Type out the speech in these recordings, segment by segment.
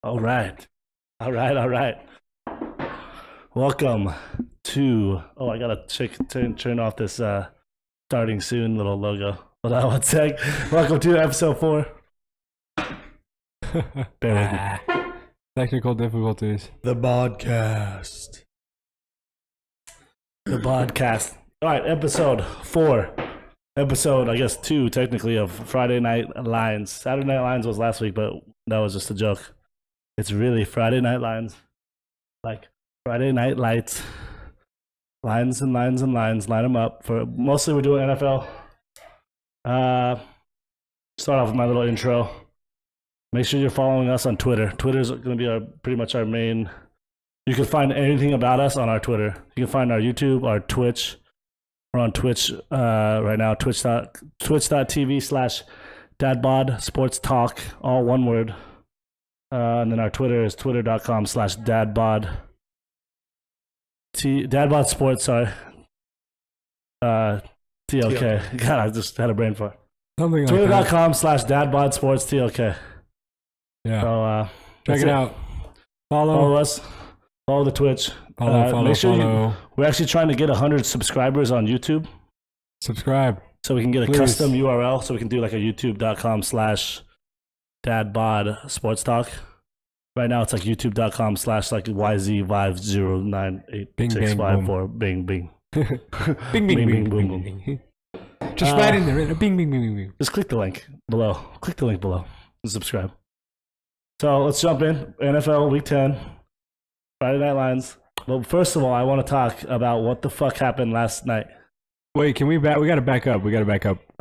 All right. Welcome to. Oh, I gotta turn off this starting soon little logo. Hold on one sec. Welcome to episode 4. Bear with me. Technical difficulties. The BodCast. The BodCast. All right, episode 4. Episode, I guess, 2 technically of Friday Night Lines. Saturday Night Lines was last week, but that was just a joke. It's really Friday Night Lines. Like Friday Night Lights. Lines and lines and lines. Line them up. For mostly we're doing NFL. Start off with my little intro. Make sure you're following us on Twitter. Twitter's going to be pretty much our main. You can find anything about us on our Twitter. You can find our YouTube, our Twitch. We're on Twitch right now, twitch.tv/DadBodSportsTalk, all one word. And then our Twitter is twitter.com/DadBod. DadBodSports, sorry. TLK. God, I just had a brain fart. Twitter.com/DadBodSportsTLK. Yeah. So, check it out. Follow us. Follow the Twitch. Follow. We're actually trying to get 100 subscribers on YouTube. Subscribe. So we can get a custom URL. So we can do like a youtube.com/DadBodSportsTalk. Right now it's like youtube.com/YZ509865. Bing, bing. Bing, bing, bing, boom, boom. Just right in there. Bing, bing, bing, bing. Just click the link below. And subscribe. So let's jump in. NFL Week 10. Friday Night Lines. Well, first of all, I want to talk about what the fuck happened last night. Wait, can we back? We got to back up.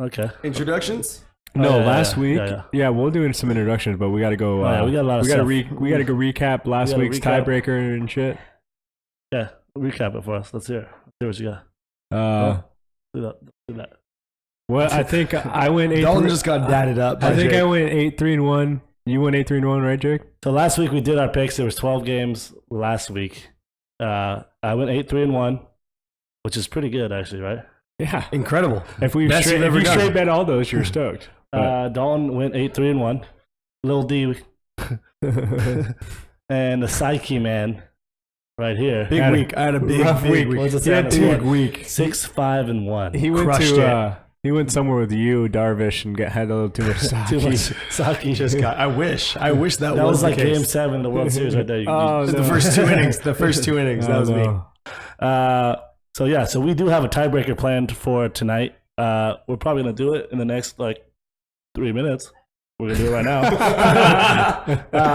Okay. Introductions? No, last week. Yeah, we'll do some introductions, but we got to go. We got a lot of stuff. We got to go recap last week's tiebreaker and shit. Yeah, recap it for us. Let's hear what you got. Do that. Well, I think I went 8. Dalton just got dadded up. I think I went 8-3-1. You went 8-3-1, right, Jake? So last week we did our picks. There was 12 games last week. I went 8-3-1, which is pretty good, actually, right? Yeah, incredible. If you straight bet all those, you're stoked. Dalton went 8-3-1. Lil D and the Psyche man right here. Big week. I had a big week. What's it say? Big week. 6-5-1. He went crushed it. He went somewhere with you, Darvish, and had a little too much sake. Sake. I wish that was like the case. Game 7 of the World Series right there. The first 2 innings. The first 2 innings. That was me. So we do have a tiebreaker planned for tonight. We're probably gonna do it in the next 3 minutes. We're gonna do it right now.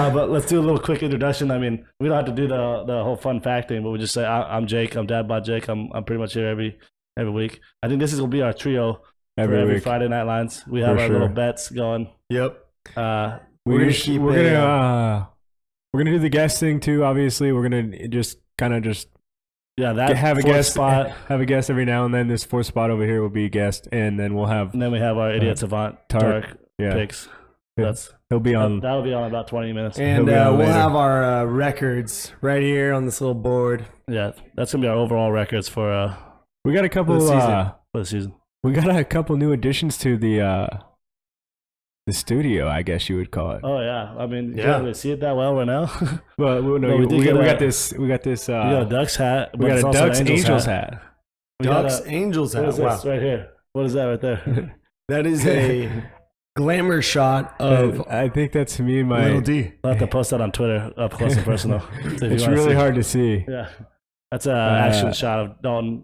But let's do a little quick introduction. I mean, we don't have to do the whole fun fact thing, but we just say I'm Jake. I'm DadBod Jake. I'm pretty much here every week. I think this is gonna be our trio every Friday Night Lines. We have our little bets going. Yep. We're gonna do the guest thing too. Obviously, we're gonna just have a guest spot. Have a guest every now and then. This 4th spot over here will be a guest, and then we'll have. And then we have our idiot savant Tark picks. He'll be on. That'll be on about 20 minutes. And we'll have our records right here on this little board. Yeah, that's gonna be our overall records for. We got a couple for the season. We got a couple new additions to the studio, I guess you would call it. Oh yeah, I mean, you can't really see it that well right now. Well, no, we got this. We got a Ducks hat. We got a Ducks Angels hat. Ducks Angels hat. What is this right here? What is that right there? That is a glamour shot of. I think that's me and my Little D. I'll have to post that on Twitter, up close and personal. It's really hard to see. Yeah, that's an action shot of Dalton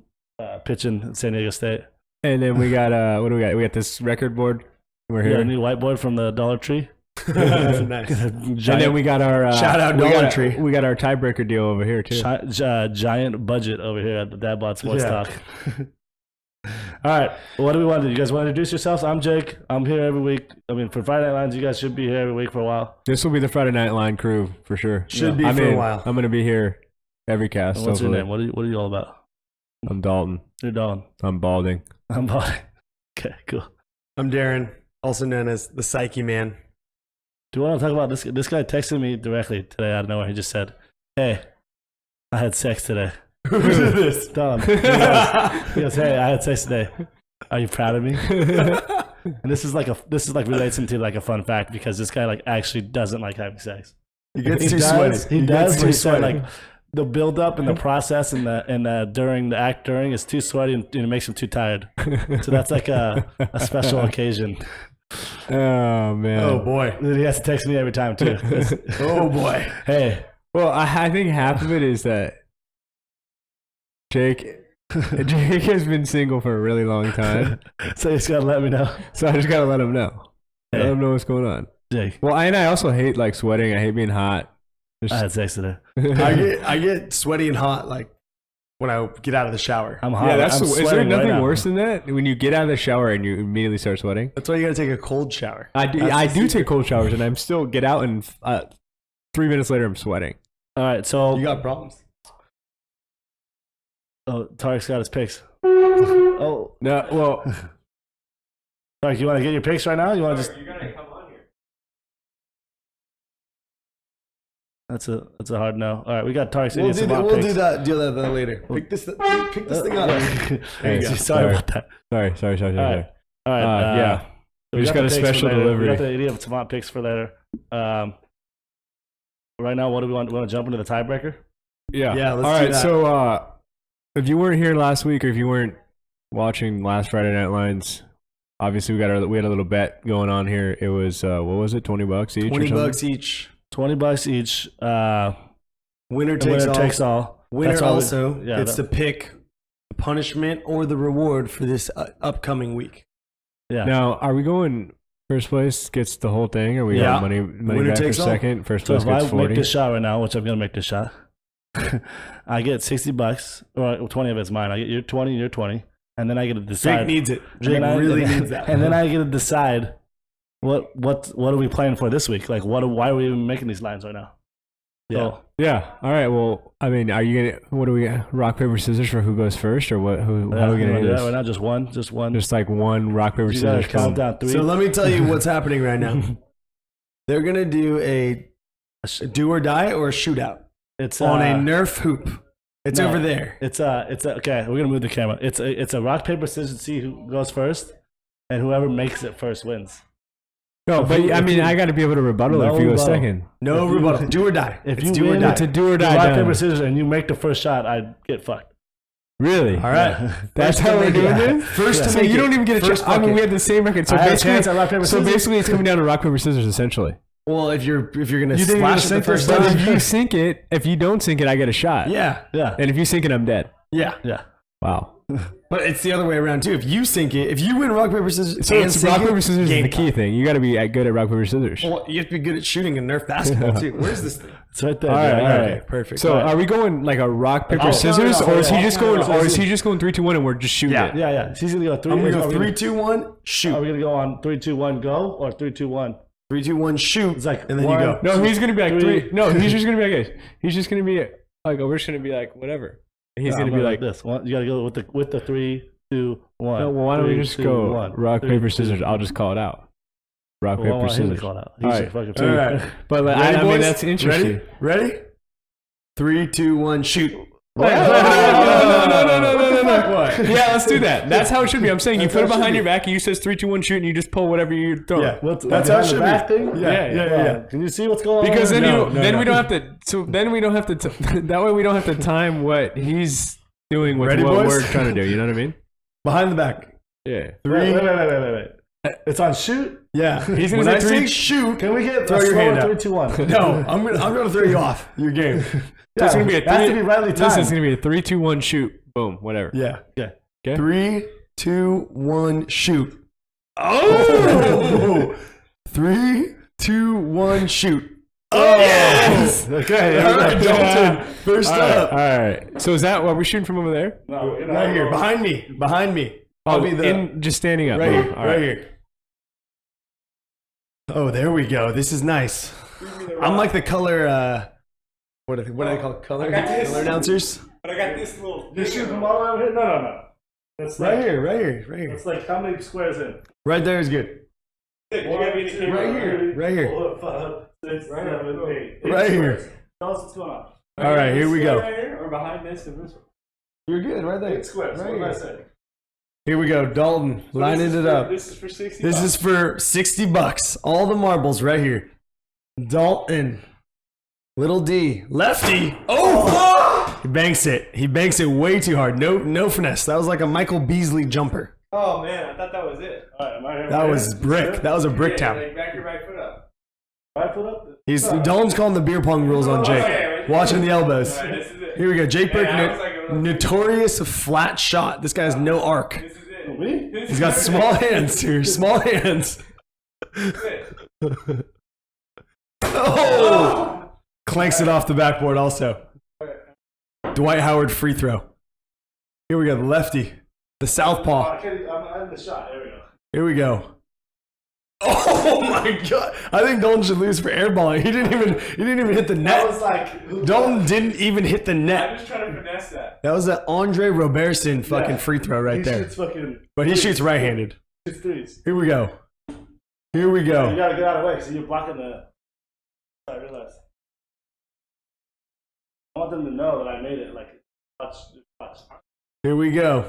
pitching in San Diego State. And then we got what do we got? We got this record board. We're here. A new whiteboard from the Dollar Tree. Nice. And then we got our shout out Dollar Tree. We got our tiebreaker deal over here too. Giant budget over here at the DadBodSportsTalk. All right, what do we want to do? You guys want to introduce yourselves? I'm Jake. I'm here every week. I mean, for Friday Night Lines, you guys should be here every week for a while. This will be the Friday Night Line crew for sure. Should be for a while. I'm going to be here every cast. And what's your name? What are you all about? I'm Dalton. You're Dalton. I'm balding. Okay, cool. I'm Darren, also known as the Psyche Man. Do you want to talk about this? This guy texted me directly today out of nowhere. He just said, "Hey, I had sex today." Who did this? Dalton. He goes, "Hey, I had sex today. Are you proud of me?" And this is like relates into like a fun fact because this guy like actually doesn't like having sex. He gets He too does. sweaty. He does. gets But he too said sweaty. like the build up and the process and during the act during is too sweaty and it makes him too tired. So that's like a special occasion. Oh man. Oh boy. He has to text me every time too. Oh boy. Hey, Well, I think half of it is that Jake has been single for a really long time, so you just gotta let me know, so I just gotta let him know. Let him know what's going on. Jake. Well, I also hate like sweating. I hate being hot. I had sex today. I get sweaty and hot like when I get out of the shower. I'm hot. Yeah, I'm is there sweating nothing right now. worse than that? When you get out of the shower and you immediately start sweating. That's why you gotta take a cold shower. I do take cold showers, and I'm still get out, and 3 minutes later I'm sweating. All right, so You got problems. Tarek's got his picks. Oh, No, well, Tarek, you want to get your picks right now? You want to just? you're gonna come on here. That's a hard no. All right, we got Tarek's We'll idiots do about that. picks. Do that later. Pick this thing up. There you go. Sorry about that. Sorry. All right. All right. Yeah. so We just got a the picks for special later. delivery. We got the idiot of Savant picks for later. Right now, what do we want? We want to jump into the tiebreaker? Yeah. Yeah, let's All do right. that. So, if you weren't here last week, or if you weren't watching last Friday Night Lines, obviously we had a little bet going on here. It was what was it? $20 each. or something? $20 each. $20 each. Winner The takes winner all. takes all. Winner That's all we- also yeah, gets to pick the punishment or the reward for this upcoming week. Yeah. Now, are we going? First place gets the whole thing, or we Yeah. got money Winner back for takes all. second? First So place if I gets make 40. this shot right now, which I'm gonna make this shot, I get $60, or 20 of it's mine. I get your 20, your 20, and then I get to decide. Jake needs it. and Jake then I- really and then- needs that. And then I get to decide what are we playing for this week? Like why are we even making these lines right now? Yeah. So, Yeah. All right. Well, I mean, are you gonna? What do we? Rock paper scissors for who goes first, or what? How are we you gonna wanna do do that this? right now? Just one. Just like one rock paper You gotta scissors. count boom. down 3. So let me tell you what's happening right now. They're gonna do a do or die or a shootout It's on a Nerf hoop. It's no. over there. It's okay. We're gonna move the camera. It's a rock paper scissors. See who goes first, and whoever makes it first wins. No, but I mean, I got to be able to rebuttal No if you go rebuttal. second. No If you- rebuttal. Do or die. If It's you do or win, die. It's a do or die. rock done. paper scissors, and you make the first shot, I get fucked. Really? All right. That's First how to we're make doing it. this. First to So make you it. don't even get a chance. First I mean, bucket. we had the same record. So I had a basically, chance at rock, paper, so scissors. basically, it's coming down to rock paper scissors essentially. Well, if you're gonna You think you're gonna splash it the sink first this But time, if you sink it, if you don't sink it, I get a shot. yeah, Yeah, And if you sink it, I'm dead. yeah. yeah. Wow. But it's the other way around too. If you sink it, if you win rock paper scissors, So and it's sink rock it, paper scissors is game the key time. thing. You got to be good at rock paper scissors. Well, you have to be good at shooting a Nerf basketball too. Where's this thing? It's right there. All right, yeah, all yeah. right. Okay, perfect. So All right. are we going like a rock paper Oh, scissors, no, no, or is he no, just no, going, no, no, or is he just going 3, 2, 1, and we're just shooting Yeah. it? Yeah, yeah. He's gonna go 3. I'm gonna are go we 3, 2, 1, shoot. Are we gonna go on 3, 2, 1, go, or 3, 2, 1? 3, 2, 1, shoot. It's like and then one- you go. No, he's gonna be like Three. 3. No, he's just gonna be like this. He's just gonna be like, we're just gonna be like whatever. And he's No, gonna I'm be like, this. You gotta go with the 3, 2, 1. no, well, why don't we 3, just 2, go 1. rock, 3, paper, 2, scissors? I'll just call it out. Rock, Well, I paper, want him to scissors. call it out. He's All a right. fucking All right. But like, Ready, I mean, boys? that's interesting. Ready? 3, 2, 1, shoot. No. Yeah, let's do that. That's how it should be. I'm saying you That's put how it it should behind be. your back, and you says 3, 2, 1, shoot, and you just pull whatever you're throwing. Yeah. What's That's how it behind the should back be. thing? Yeah. Can you see what's going Because on? then we don't have to. So then we don't have to. That way we don't have to time what he's doing with Ready, what boys? we're trying to do. You know what I mean? Behind the back. Yeah. 3. Wait. It's on shoot. Yeah. He's gonna when say I three- say shoot, Can we get Throw a your slower hand out. 3, 2, 1? no, I'm gonna throw you off. Your game. So it's gonna be a it has to three. be rightly This is timed. gonna be a 3, 2, 1, shoot. Boom. Whatever. Yeah. Okay. Okay. 3, 2, 1, shoot. Oh! 3, 2, 1, shoot. Oh! Yes! Okay. All right, Dalton. First All right. up. All right. So is that what we're shooting from over there? No, Right here. Behind me. I'll be the just standing up. right Boom. here. All Right here. Oh, there we go. This is nice. I'm like the color. What are they called? Color announcers. But I got this little. Just shoot from all the way over here? No. That's Right like, here. Right here. It's like how many squares in? Right there is good. Right here. Right here. 4, 5, 6, 7, 8. Right here. Tell us what's going on. All right, here we go. Right here, or behind this and this one. You're good. Right there. 8 squares. Right What did I here. say? Here we go. Dalton lining it up. This is for 60. This is for $60. All the marbles right here. Dalton. Little D. Lefty. Oh! He banks it. He banks it way too hard. No finesse. That was like a Michael Beasley jumper. Oh, man. I thought that was it. All right, am I here? That was brick. That was a brick tap. Like, back your right foot up. Right foot up? Dolan's calling the beer pong rules on Jake. Okay, Watching the elbows. All right, this is it. Here we go. Jake Burke, I was like a little- notorious flat shot. This guy has no arc. This is it. Me? This He's is got it. small hands here. Small hands. This is it. Oh! Clanks it off the backboard also. Dwight Howard free throw. Here we go. The lefty. The southpaw. I'm in the shot. There we go. Here we go. Oh my god! I think Dalton should lose for airballing. He didn't even hit the That net. was like... Dalton didn't even hit the I'm net. just trying to finesse that. That was an Andre Robertson fucking free throw right he there. shoots fucking... But he shoots right-handed. Shoots threes. Here we go. Here we You go. gotta get out of the way because you're blocking the... I realized. I want them to know that I made it like... Watch. Here we go.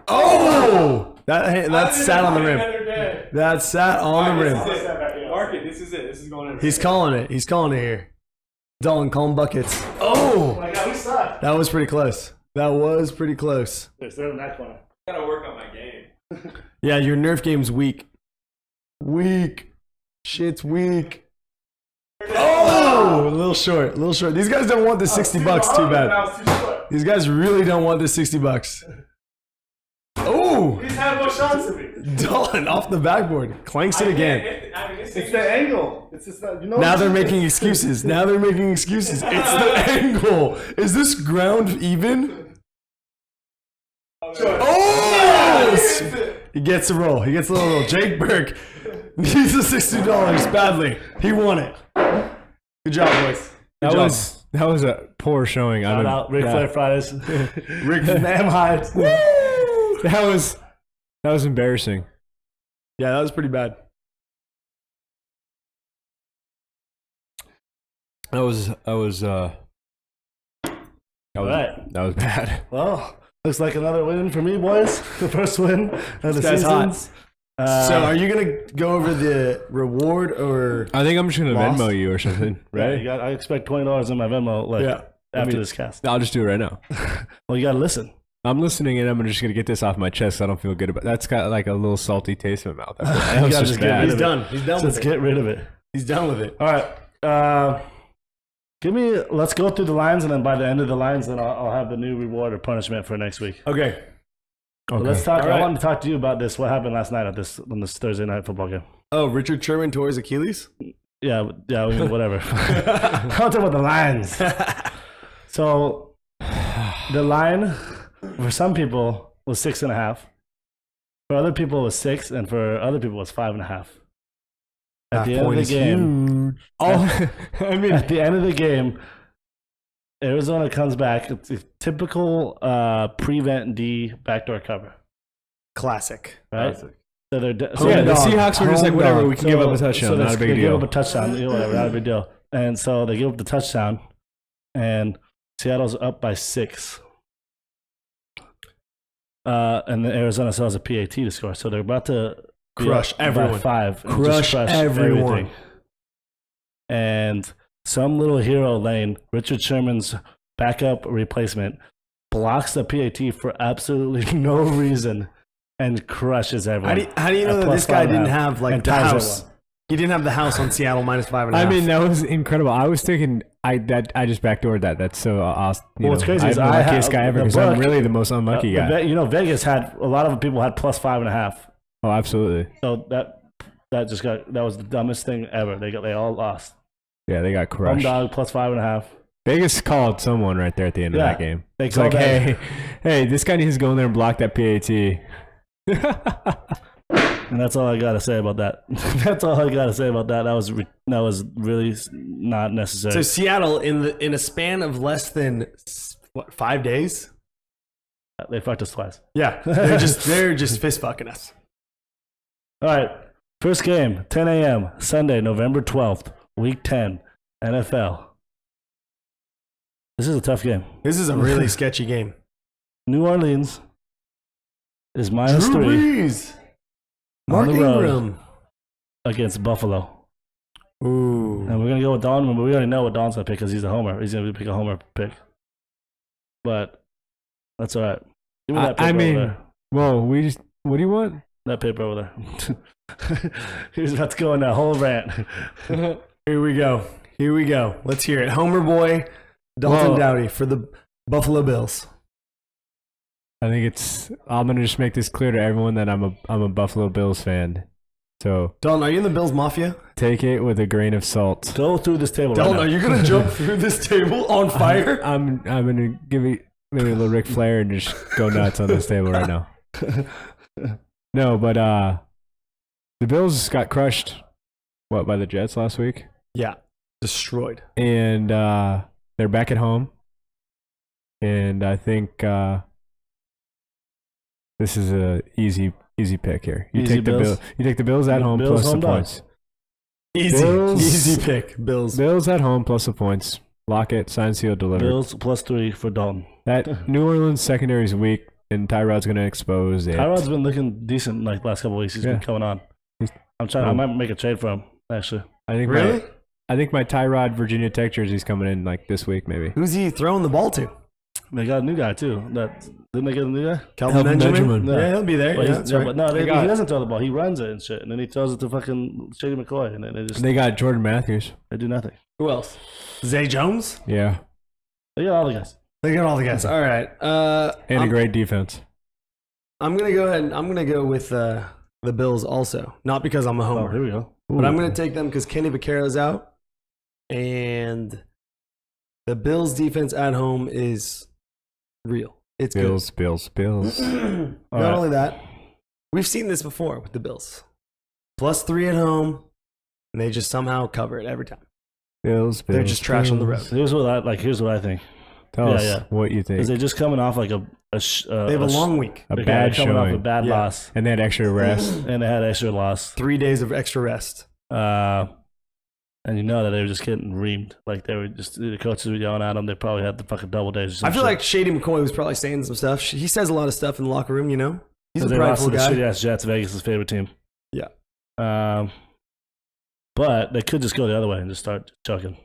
Oh! That sat on the rim. That sat on the rim. Mark it. This is it. This is going in. He's calling it. He's calling it here. Dalton, calling buckets. Oh! Oh my god, we suck. That was pretty close. That was pretty close. They're in that corner. I gotta work on my game. Yeah, your Nerf game's weak. Weak. Shit's weak. Oh! A little short. A little short. These guys don't want the 60 bucks too bad. That was too short. These guys really don't want the 60 bucks. Oh! He's had more shots than me. Dalton off the backboard. Clanks it again. It's the angle. It's just that, you know. Now they're making excuses. Now they're making excuses. It's the angle. Is this ground even? Oh! He gets a roll. He gets a little roll. Jake Burke needs the $60 badly. He won it. Good job, boys. Good job. That was a poor showing. Shout out Ric Flair Fridays. Rick Nam Hides. That was embarrassing. Yeah, that was pretty bad. That was Alright. that was bad. Well, looks like another win for me, boys. The first win of the guy's season. So are you going to go over the reward or... I think I'm just gonna Lost? Venmo you or something, Right? right? I expect $20 in my Venmo after this cast. I'll just do it right now. Well, you gotta listen. I'm listening and I'm just gonna get this off my chest. So I don't feel good about. That's got like a little salty taste in my mouth. That was gotta just just get bad. rid He's of it. done. He's done Let's with it. get rid of it. He's done with it. All right. Let's go through the lines, and then by the end of the lines, then I'll have the new reward or punishment for next week. Okay. But let's talk. All right. I wanted to talk to you about this. What happened last night on this Thursday night football game? Oh, Richard Sherman tore his Achilles? Yeah, I mean, whatever. I'll talk about the lines. So, the line for some people was 6.5. For other people, it was 6, and for other people, it was 5.5. At the end of the game, I mean, at the end of the game, Arizona comes back. It's a typical prevent D backdoor cover, Classic. right? So they're the Seahawks were just like, whatever, we can give up a touchdown, not a big they give deal. up a touchdown, whatever, not a big deal. And so they give up the touchdown, and Seattle's up by 6. And then Arizona still has a PAT to score, so they're about to be Crush up by everyone. 5. and Crush just everyone. everything. And some little hero lane, Richard Sherman's backup replacement, blocks the PAT for absolutely no reason and crushes everyone. How do you know At that plus this guy 5.5 didn't have like and the ties it house? one. He didn't have the house on Seattle minus 5.5. I mean, that was incredible. I was thinking I just backdoored that. That's so awesome. Well, what's crazy I'm is the I luckiest have guy ever the because I'm book- really the most unlucky guy. Vegas had a lot of people had plus 5.5. Oh, absolutely. So that was the dumbest thing ever. They all lost. Yeah, they got Home crushed. dog plus 5.5. Vegas called someone right there at the end of Yeah, that game. they It's like, called that. hey, this guy needs to go in there and block that PAT. And that's all I gotta say about that. That's all I gotta say about that. That was really not necessary. so Seattle in a span of less than 5 days? They fucked us twice. Yeah, they're just fist fucking us. All right, first game, 10 a.m. Sunday, November 12th, Week 10, NFL. This is a tough game. This is a really sketchy game. New Orleans is minus Drew 3 Brees, Mark on the road Ingram. against Buffalo. Ooh. And we're gonna go with Don, but we already know what Don's gonna pick because he's a homer. He's gonna pick a homer pick. But that's all right. Give me that paper over there. Well, what do you want? That paper over there. He's about to go in that whole rant. Here we go. Let's hear it. Homer boy, Dalton Whoa. Dowdy for the Buffalo Bills. I think I'm gonna just make this clear to everyone that I'm a Buffalo Bills fan. So Dalton, are you in the Bills Mafia? take it with a grain of salt. Go through this table Dalton, right are now. you going to jump through this table on fire? I'm gonna give it maybe a little Ric Flair and just go nuts on this table right now. No, but the Bills got crushed. What, by the Jets last week? Yeah, destroyed. And they're back at home. And I think this is a easy pick here. You Easy take the Bills? Bills. You take the Bills at home Bills plus home the dogs. points. Easy pick. Bills. Bills at home plus the points. Lock it. Sign, seal, deliver. Bills +3 for Dalton. That New Orleans secondary is weak, and Tyrod's going to expose it. Tyrod's been looking decent like last couple of weeks. He's been coming on. I'm trying. I might make a trade for him actually. I think Really? I think my Tyrod Virginia Tech jersey's coming in like this week maybe. Who's he throwing the ball to? They got a new guy too. Didn't they get a new guy? Calvin Benjamin? Benjamin. Yeah. Yeah, he'll be there. But Yeah, he's- that's yeah, right. but no, They he got- doesn't throw the ball. He runs it and shit, and then he throws it to fucking Shady McCoy, and then They got Jordan Matthews. they do nothing. Who else? Zay Jones? Yeah, They got all the guys. They got all the guys. All right. and a great defense. I'm going to go ahead and I'm going to go with the Bills also. Not because I'm a Oh, homer. here we go. But I'm going to take them because Kenny Vaccaro's out. And the Bills defense at home is real. It's Bills. good. Not right. only that, we've seen this before with the Bills. +3 at home, and they just somehow cover it every time. Bills. They're just trash on the road. Here's what I think. Tell Yeah, us yeah. what you think. Is they just coming off like They have a long week. A they're bad coming off a showing, bad Yeah. loss, and they had extra rest. and they had extra loss. 3 days of extra rest. And you know that they were just getting reamed. Like they were just the coaches were yelling at them. They probably had the fucking double days. Or some I feel shit. like Shady McCoy was probably saying some stuff. He says a lot of stuff in the locker room, you know? He's a they lost prideful to the guy. shitty ass Jets, Vegas' favorite team. Yeah. But they could just go the other way and just start chucking.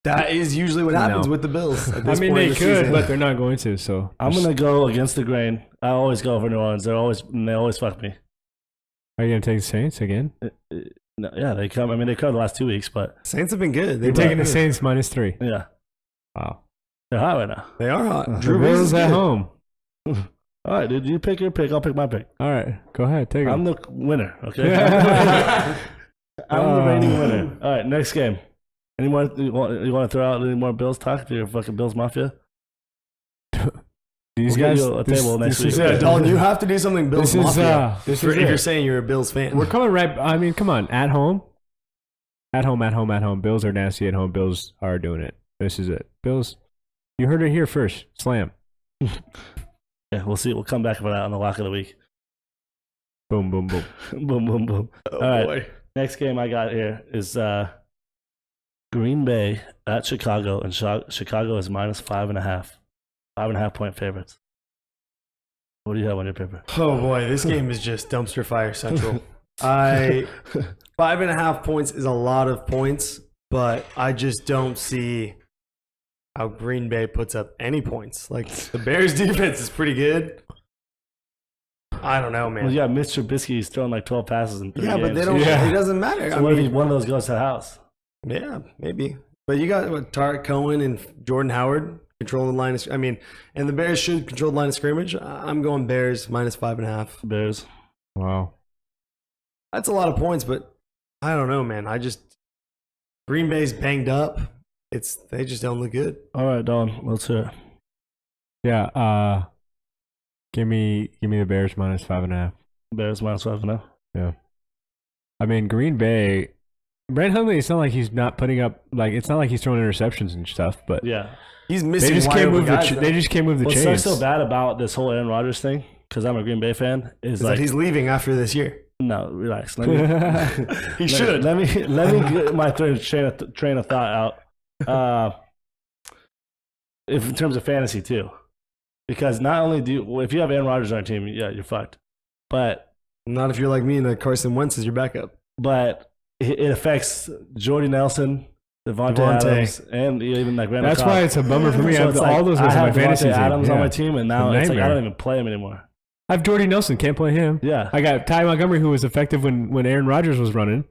That is usually what happens No. with the Bills. At I this mean, point they in the could, season. but they're not going to. So I'm gonna go against the grain. I always go for New Orleans. They always fuck me. Are you gonna take the Saints again? No, yeah, they come. I mean, they come the last 2 weeks, but Saints have been good. You're They've taking the been- Saints -3. yeah, Wow. they're hot right now. They are hot. The Drew Brees is Bills at good. home. All right, dude, you pick your pick. I'll pick my pick. All right, go ahead, take I'm it. the winner. Okay, I'm the reigning winner. All right, next game. Any more? You want to throw out any more Bills talk to your fucking Bills Mafia? These We'll get guys. you a table next is week. Yeah, Dalton, you have to do something Bills This is, Mafia. this for- is if it. you're saying you're a Bills fan. We're coming right. I mean, come on. At home. At home. Bills are nasty at home. Bills are doing it. This is it. Bills. You heard it here first. Slam. Yeah, we'll see. We'll come back for that on the lock of the week. Boom, boom, boom. Boom, boom, boom. Oh, All right. boy. Next game I got here is Green Bay at Chicago, and Chicago is -5.5. 5.5 point favorites. What do you have on your paper? Oh, boy. This game is just dumpster fire central. 5.5 points is a lot of points, but I just don't see how Green Bay puts up any points. Like, the Bears' defense is pretty good. I don't know, man. Well, yeah, Mr. Trubisky is throwing like 12 passes in 3 Yeah, games. but they don't. Yeah. It doesn't matter. So I what if mean, one of those goes to the house? yeah, maybe. But you got what, Tarek Cohen and Jordan Howard controlling the line of. I mean, and the Bears should control the line of scrimmage. I'm going Bears -5.5. Bears. Wow. That's a lot of points, but I don't know, man. Green Bay's banged up. They just don't look good. All right, Don, let's hear it. Yeah. Give me the Bears -5.5. Bears -5.5. Yeah. I mean, Green Bay. Brent Hundley. It's not like he's not putting up. Like it's not like he's throwing interceptions and stuff. But Yeah. He's they missing. just wide can't open move guys, the. though. They just can't move the What's chains. so bad about this whole Aaron Rodgers thing, because I'm a Green Bay fan, is Is like, that he's leaving after this year. no, relax. Let me, He should. Let me get my train of thought out. If in terms of fantasy too, because not only if you have Aaron Rodgers on your team, yeah, you're fucked. But Not if you're like me and Carson Wentz is your backup. it affects Jordy Nelson, Devontae Adams, and even like Randall That's Cobb. why it's a bummer for me. I have all those I guys on my have fantasy Devontae team. Adams on Yeah. my team, and now it's like I Nightmare. don't even play him anymore. I have Jordy Nelson. Can't play him. Yeah. I got Ty Montgomery, who was effective when Aaron Rodgers was running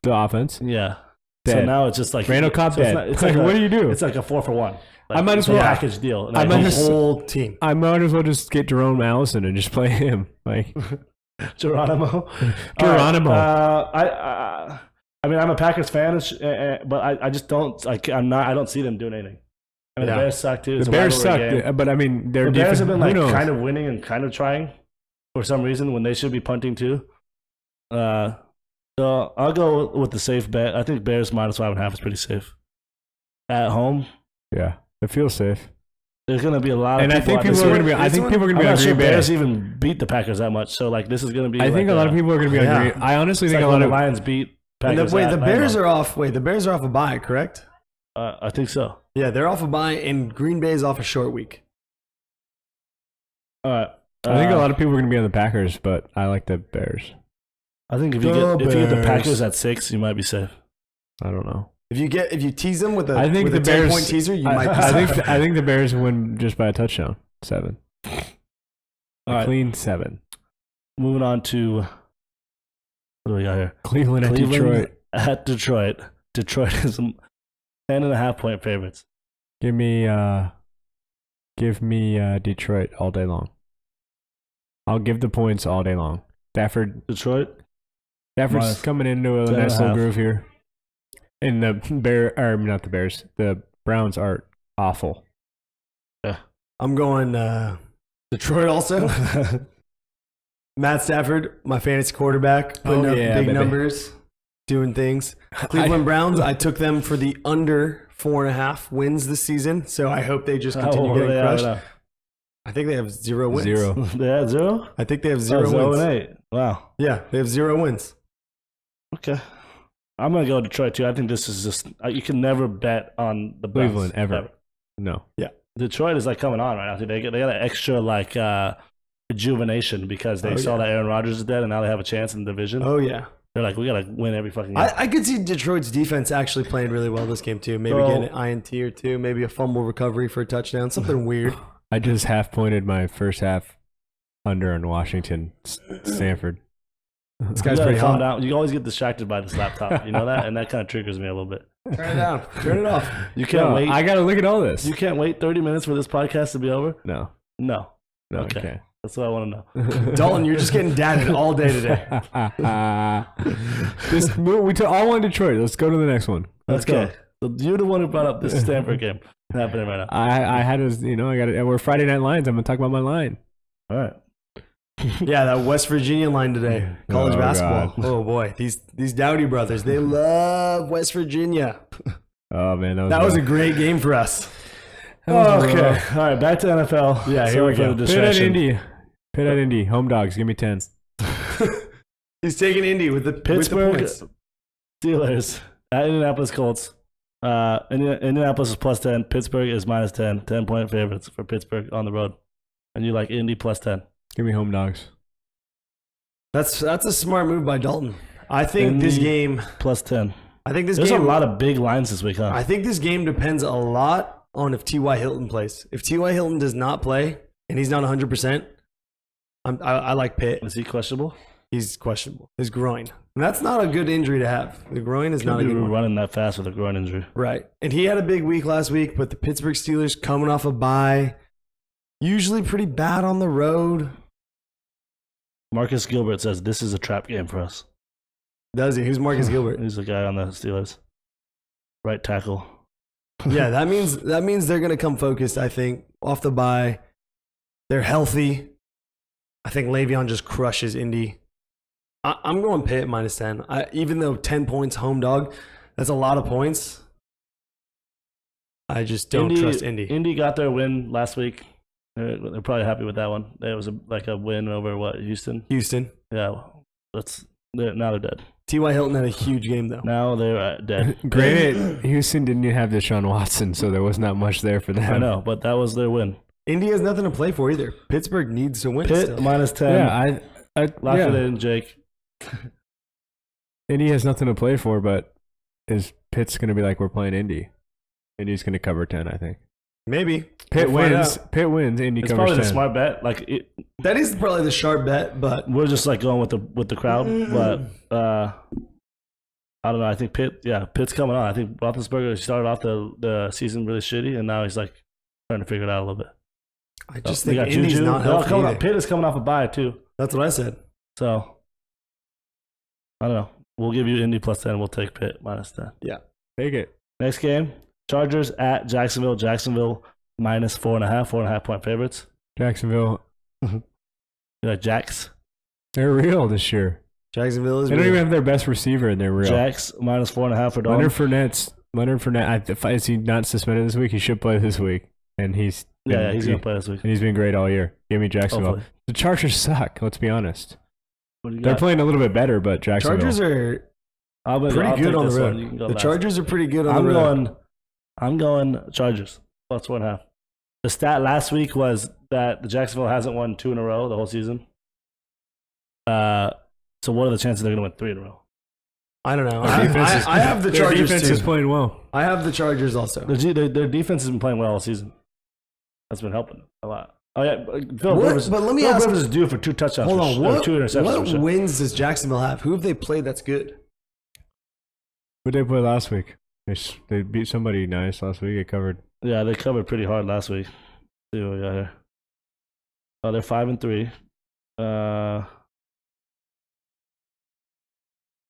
the offense. Yeah. So Dead. now it's just like Randall Cobb so it's dead. not- it's Like, like what do you do? It's like a 4-for-1. Like, I might as it's a well- package deal. And I might The as- whole team. I might as well just get Jerome Allison and just play him. Like Geronimo. Geronimo. I mean, I'm a Packers fan, but I just don't. I don't see them doing anything. I mean, Yeah. the Bears suck too. It's the a Bears rivalry suck, game. but I mean, their The Bears defense have been who like knows? kind of winning and kind of trying for some reason when they should be punting too. So I'll go with the safe bet. I think Bears -5.5 is pretty safe. At home, Yeah, it feels safe. there's going to be a lot of And I think out people this are year. going to be. I think people are going to I'm be on not sure Green Bay. Bears even beat the Packers that much. So like this is going to be. I think like a lot of people are going to be on Yeah. Green. I honestly It's think like a when lot the of. Lions beat And Packers. the Bears at are off. Wait, the Bears are off a bye, correct? I think so. Yeah, they're off a bye, and Green Bay is off a short week. All right. I think a lot of people are going to be on the Packers, but I like the Bears. I think if you Go get the Bears. Packers at 6, you might be safe. I don't know. If you tease them with a I think with the a Bears. 10-point teaser, you might. Be I think the Bears win just by a touchdown. 7. All right. Clean 7. Moving on to what do we got here? Cleveland at Detroit. At Detroit. Detroit is 10.5 point favorites. Give me Detroit all day long. I'll give the points all day long. Stafford's Minus coming into a 10.5. nice little groove here. And the Browns are awful. I'm going Detroit also. Matt Stafford, my fantasy quarterback, putting up big baby. numbers, doing things. Cleveland Browns, I took them for the under 4.5 wins this season, so I hope they just continue How old are getting they crushed. at I think they have 0 wins. 0. now? They had 0? I think they have 0 0 wins. and 8. Wow. Yeah, they have 0 wins. Okay. I'm going to go Detroit too. I think this is just, you can never bet on the Browns. Cleveland ever. No. Detroit is like coming on right now. They got an extra like rejuvenation because they saw that Aaron Rodgers is dead and now they have a chance in the division. Oh yeah. They're like, we got to win every fucking game. I could see Detroit's defense actually playing really well this game too. Maybe So- getting an INT or two, maybe a fumble recovery for a touchdown, something weird. I just half pointed my first half under on Washington, Stanford. This You guy's gotta pretty calm hot. down. You always get distracted by this laptop. You know that? And that kind of triggers me a little bit. Turn it down. Turn it off. You can't No, wait. I got to look at all this. You can't wait 30 minutes for this podcast to be over? No. No. No, Okay. okay. That's what I want to know. Dalton, you're just getting dadded all day today. We all want Detroit. Let's go to the next one. Let's Okay. So you're the one who brought up this Stanford game happening right now. I had to, I got it. We're Friday Night Lions. I'm gonna talk about my line. All right. Yeah, that West Virginia line today, college Oh, basketball. God. Oh boy, these Dowdy brothers, they love West Virginia. Oh man, That was a rough. great game for us. Okay. rough. All right. Back to NFL. Yeah, here Sorry we for go. the Pitt at distraction. Indy. Pitt at Indy. Home dogs. Give me 10. He's taking Indy with the Pittsburgh with the points. Steelers at Indianapolis Colts. Indianapolis is +10. Pittsburgh is -10. 10-point favorites for Pittsburgh on the road. And you like Indy +10. Give me home dogs. That's a smart move by Dalton. I think Indy this game. +10. I think this There's game. a lot of big lines this week, huh? I think this game depends a lot on if T.Y. Hilton plays. If T.Y. Hilton does not play and he's not 100%, I like Pitt. Is he questionable? He's questionable. His groin. And that's not a good injury to have. The groin is not a Can't be good one. running that fast with a groin injury. Right. And he had a big week last week, but the Pittsburgh Steelers coming off a bye, usually pretty bad on the road. Marcus Gilbert says this is a trap game for us. Does he? Who's Marcus Gilbert? He's the guy on the Steelers. Right tackle. Yeah, that means they're going to come focused, I think, off the bye. They're healthy. I think Le'Veon just crushes Indy. I'm going Pitt -10. Even though 10 points home dog, that's a lot of points. I just don't trust Indy. Indy got their win last week. They're probably happy with that one. It was like a win over Houston. Houston. Yeah, now they're dead. T.Y. Hilton had a huge game, though. Now they're dead. Granted, Houston didn't even have Deshaun Watson, so there was not much there for them. I know, but that was their win. Indy has nothing to play for either. Pittsburgh needs to win Pitt still. -10. Yeah, Lock it in, Jake. Indy has nothing to play for, but is Pitt's going to be like we're playing Indy? Indy's going to cover 10, I think. Maybe. Pitt We'll find wins. out. Pitt wins. Indy It's covers probably 10. the smart bet. Like That is probably the sharp bet, but we're just like going with the crowd, but I don't know. I think Pitt's coming on. I think Roethlisberger started off the season really shitty, and now he's like trying to figure it out a little bit. I just They think got Indy's Juju. not They're all healthy coming either. up. Pitt is coming off a bye too, That's what I said. so I don't know. We'll give you Indy plus 10. We'll take Pitt minus 10. Take it. Next game, Chargers at Jacksonville. Jacksonville minus 4.5 point favorites. Jacksonville, You like Jacks? they're real this year. Jacksonville is They don't real. even have their best receiver, and they're real. Jacks minus 4.5 for Dom. Leonard Fournette. Is he not suspended this week? He should play this week, and he's He's gonna play this week. and he's been great all year. Give me Jacksonville. Hopefully. The Chargers suck. Let's be honest. What do you They're got? playing a little bit better, but Jacksonville. Chargers are I'll pretty take good on the this one. You road. can go The last. Chargers are pretty good on the road. I'm going Chargers plus 1.5. The stat last week was that the Jacksonville hasn't won 2 in a row the whole season. So what are the chances they're going to win 3 in a row? I don't know. Their defense is- I have the their Chargers defense too. is playing well. I have the Chargers also. Their defense has been playing well all season. That's been helping them a lot. Oh yeah, Philip What- Rivers. but let me Philip ask- Rivers is due for 2 touchdowns. Hold for on. sure, What, 2 interceptions. what for sure. wins does Jacksonville have? Who have they played that's good? Who did they play last week? They beat somebody nice last week. They covered. Yeah, they covered pretty hard last week. See what we got here. Oh, they're 5-3.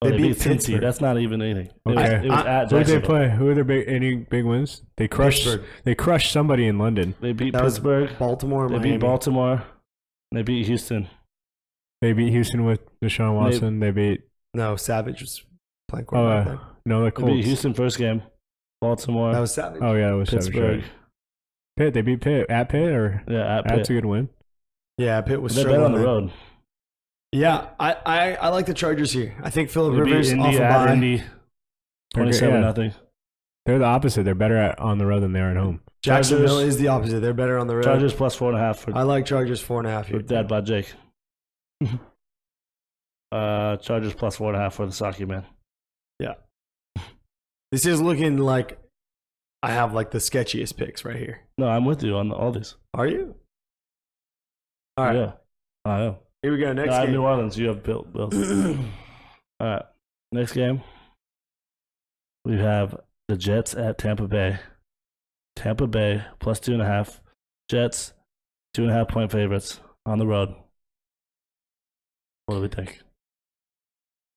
They They beat beat Cincy. Pittsburgh. That's not even anything. It Okay. was at Who did they Jacksonville. play? Who are their any big wins? They crushed. Pittsburgh. They crushed somebody in London. They beat That was Pittsburgh. Baltimore, They Miami. beat Baltimore. They beat Houston. They beat Houston with Deshaun Watson. They beat. No, Savage was playing Oh, quarterback. then. no, the They beat Colts. Houston first game. Baltimore. That was Savage. Oh yeah, it was Savage, Pittsburgh. right? Pitt. They beat Pitt at Pitt, or Yeah, at Pitt. that's a good win. Yeah, Pitt was They're better struggling on the then. road. Yeah, I like the Chargers here. I think Phillip They beat Rivers Indy off a at bye. Indy. They're good, 27-0. They're the opposite. They're better on the road than they are at home. Jacksonville Chargers- is the opposite. They're better on the road. Chargers plus 4.5 for I like Chargers 4.5 here. DadBod Jake. Chargers plus 4.5 for the Saki man. This is looking like I have like the sketchiest picks right here. No, I'm with you on all these. Are you? All right. Yeah, I am. Here we go. Next I have game. New Orleans. You have Bills. All right. Next game. We have the Jets at Tampa Bay. Tampa Bay plus 2.5. Jets 2.5 point favorites on the road. What do we think?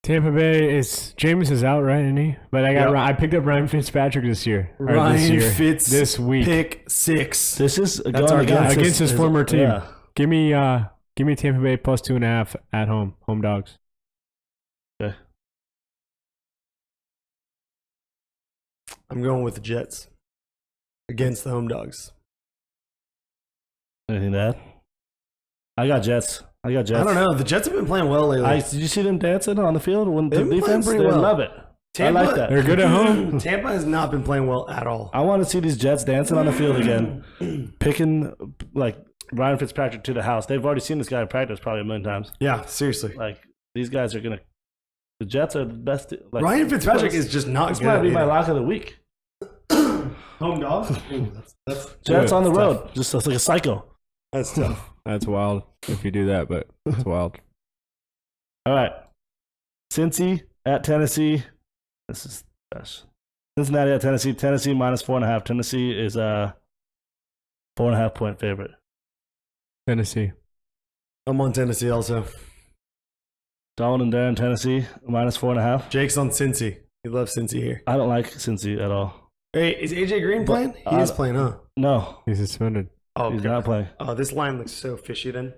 Tampa Bay is Jameis is out, right? Isn't he? But I got Yep. I picked up Ryan Fitzpatrick this year. Or Ryan this year. Fitz This week. pick 6. This is That's our guy. Against his former team. Yeah. Give me Tampa Bay plus 2.5 at home. Home dogs. Okay. I'm going with the Jets against the home dogs. Anything to add? I got Jets. I don't know. The Jets have been playing well lately. Did you see them dancing on the field when the They've been playing defense? pretty They well. love it. Tampa- I like that. They're good at home. Tampa has not been playing well at all. I want to see these Jets dancing on the field again, picking like Ryan Fitzpatrick to the house. They've already seen this guy in practice probably a million times. Yeah, seriously. Like these guys are gonna. The Jets are the best. Like, Ryan Fitzpatrick is just not This good. might be either. my lock of the week. home dogs. That's Jets on the That's road, just like a psycho. That's tough. That's wild if you do that, but it's wild. All right, Cincy at Tennessee. This is gosh. Cincinnati at Tennessee. Tennessee minus 4.5. Tennessee is a 4.5 point favorite. Tennessee. I'm on Tennessee also. Donald and Darren, Tennessee minus 4.5. Jake's on Cincy. He loves Cincy here. I don't like Cincy at all. Hey, is AJ Green playing? He is playing, huh? No, He's suspended. Oh, he's God. not playing. Oh, this line looks so fishy then.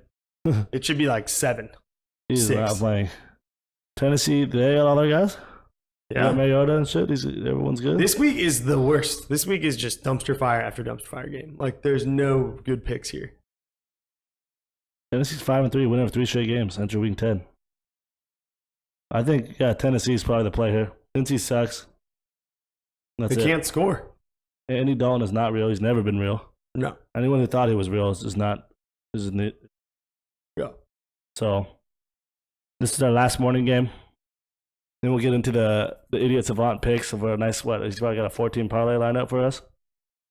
It should be like 7. He's 6. not playing. Tennessee, they got all their guys. They got Yeah. Mariota and shit. Everyone's good. This week is the worst. This week is just dumpster fire after dumpster fire game. Like, there's no good picks here. Tennessee's 5-3, winning 3 straight games. Enter week 10. I think Tennessee's probably the play here. Cincy sucks. That's They it. can't score. Andy Dalton is not real. He's never been real. No. Anyone who thought he was real is just not. Isn't it? Yeah. So, this is our last morning game. Then we'll get into the idiot savant picks of a nice what? He's probably got a 14 parlay lined up for us.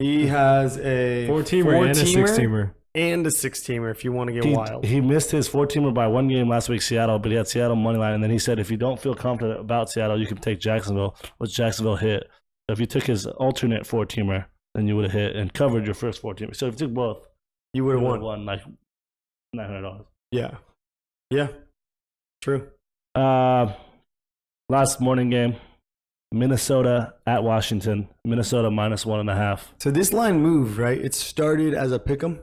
He has a 4-teamer and a 6-teamer. and a 6-teamer if you want to get wild. He missed his 4-teamer by one game last week, Seattle, but he had Seattle money line, and then he said if you don't feel confident about Seattle, you can take Jacksonville, which Jacksonville hit. So if you took his alternate 4-teamer, then you would have hit and covered your first 4-teamer. So if you took both, You would have won. like $900. Yeah. Yeah. True. Last morning game, Minnesota at Washington. Minnesota minus 1.5. So this line moved, right? It started as a pick'em.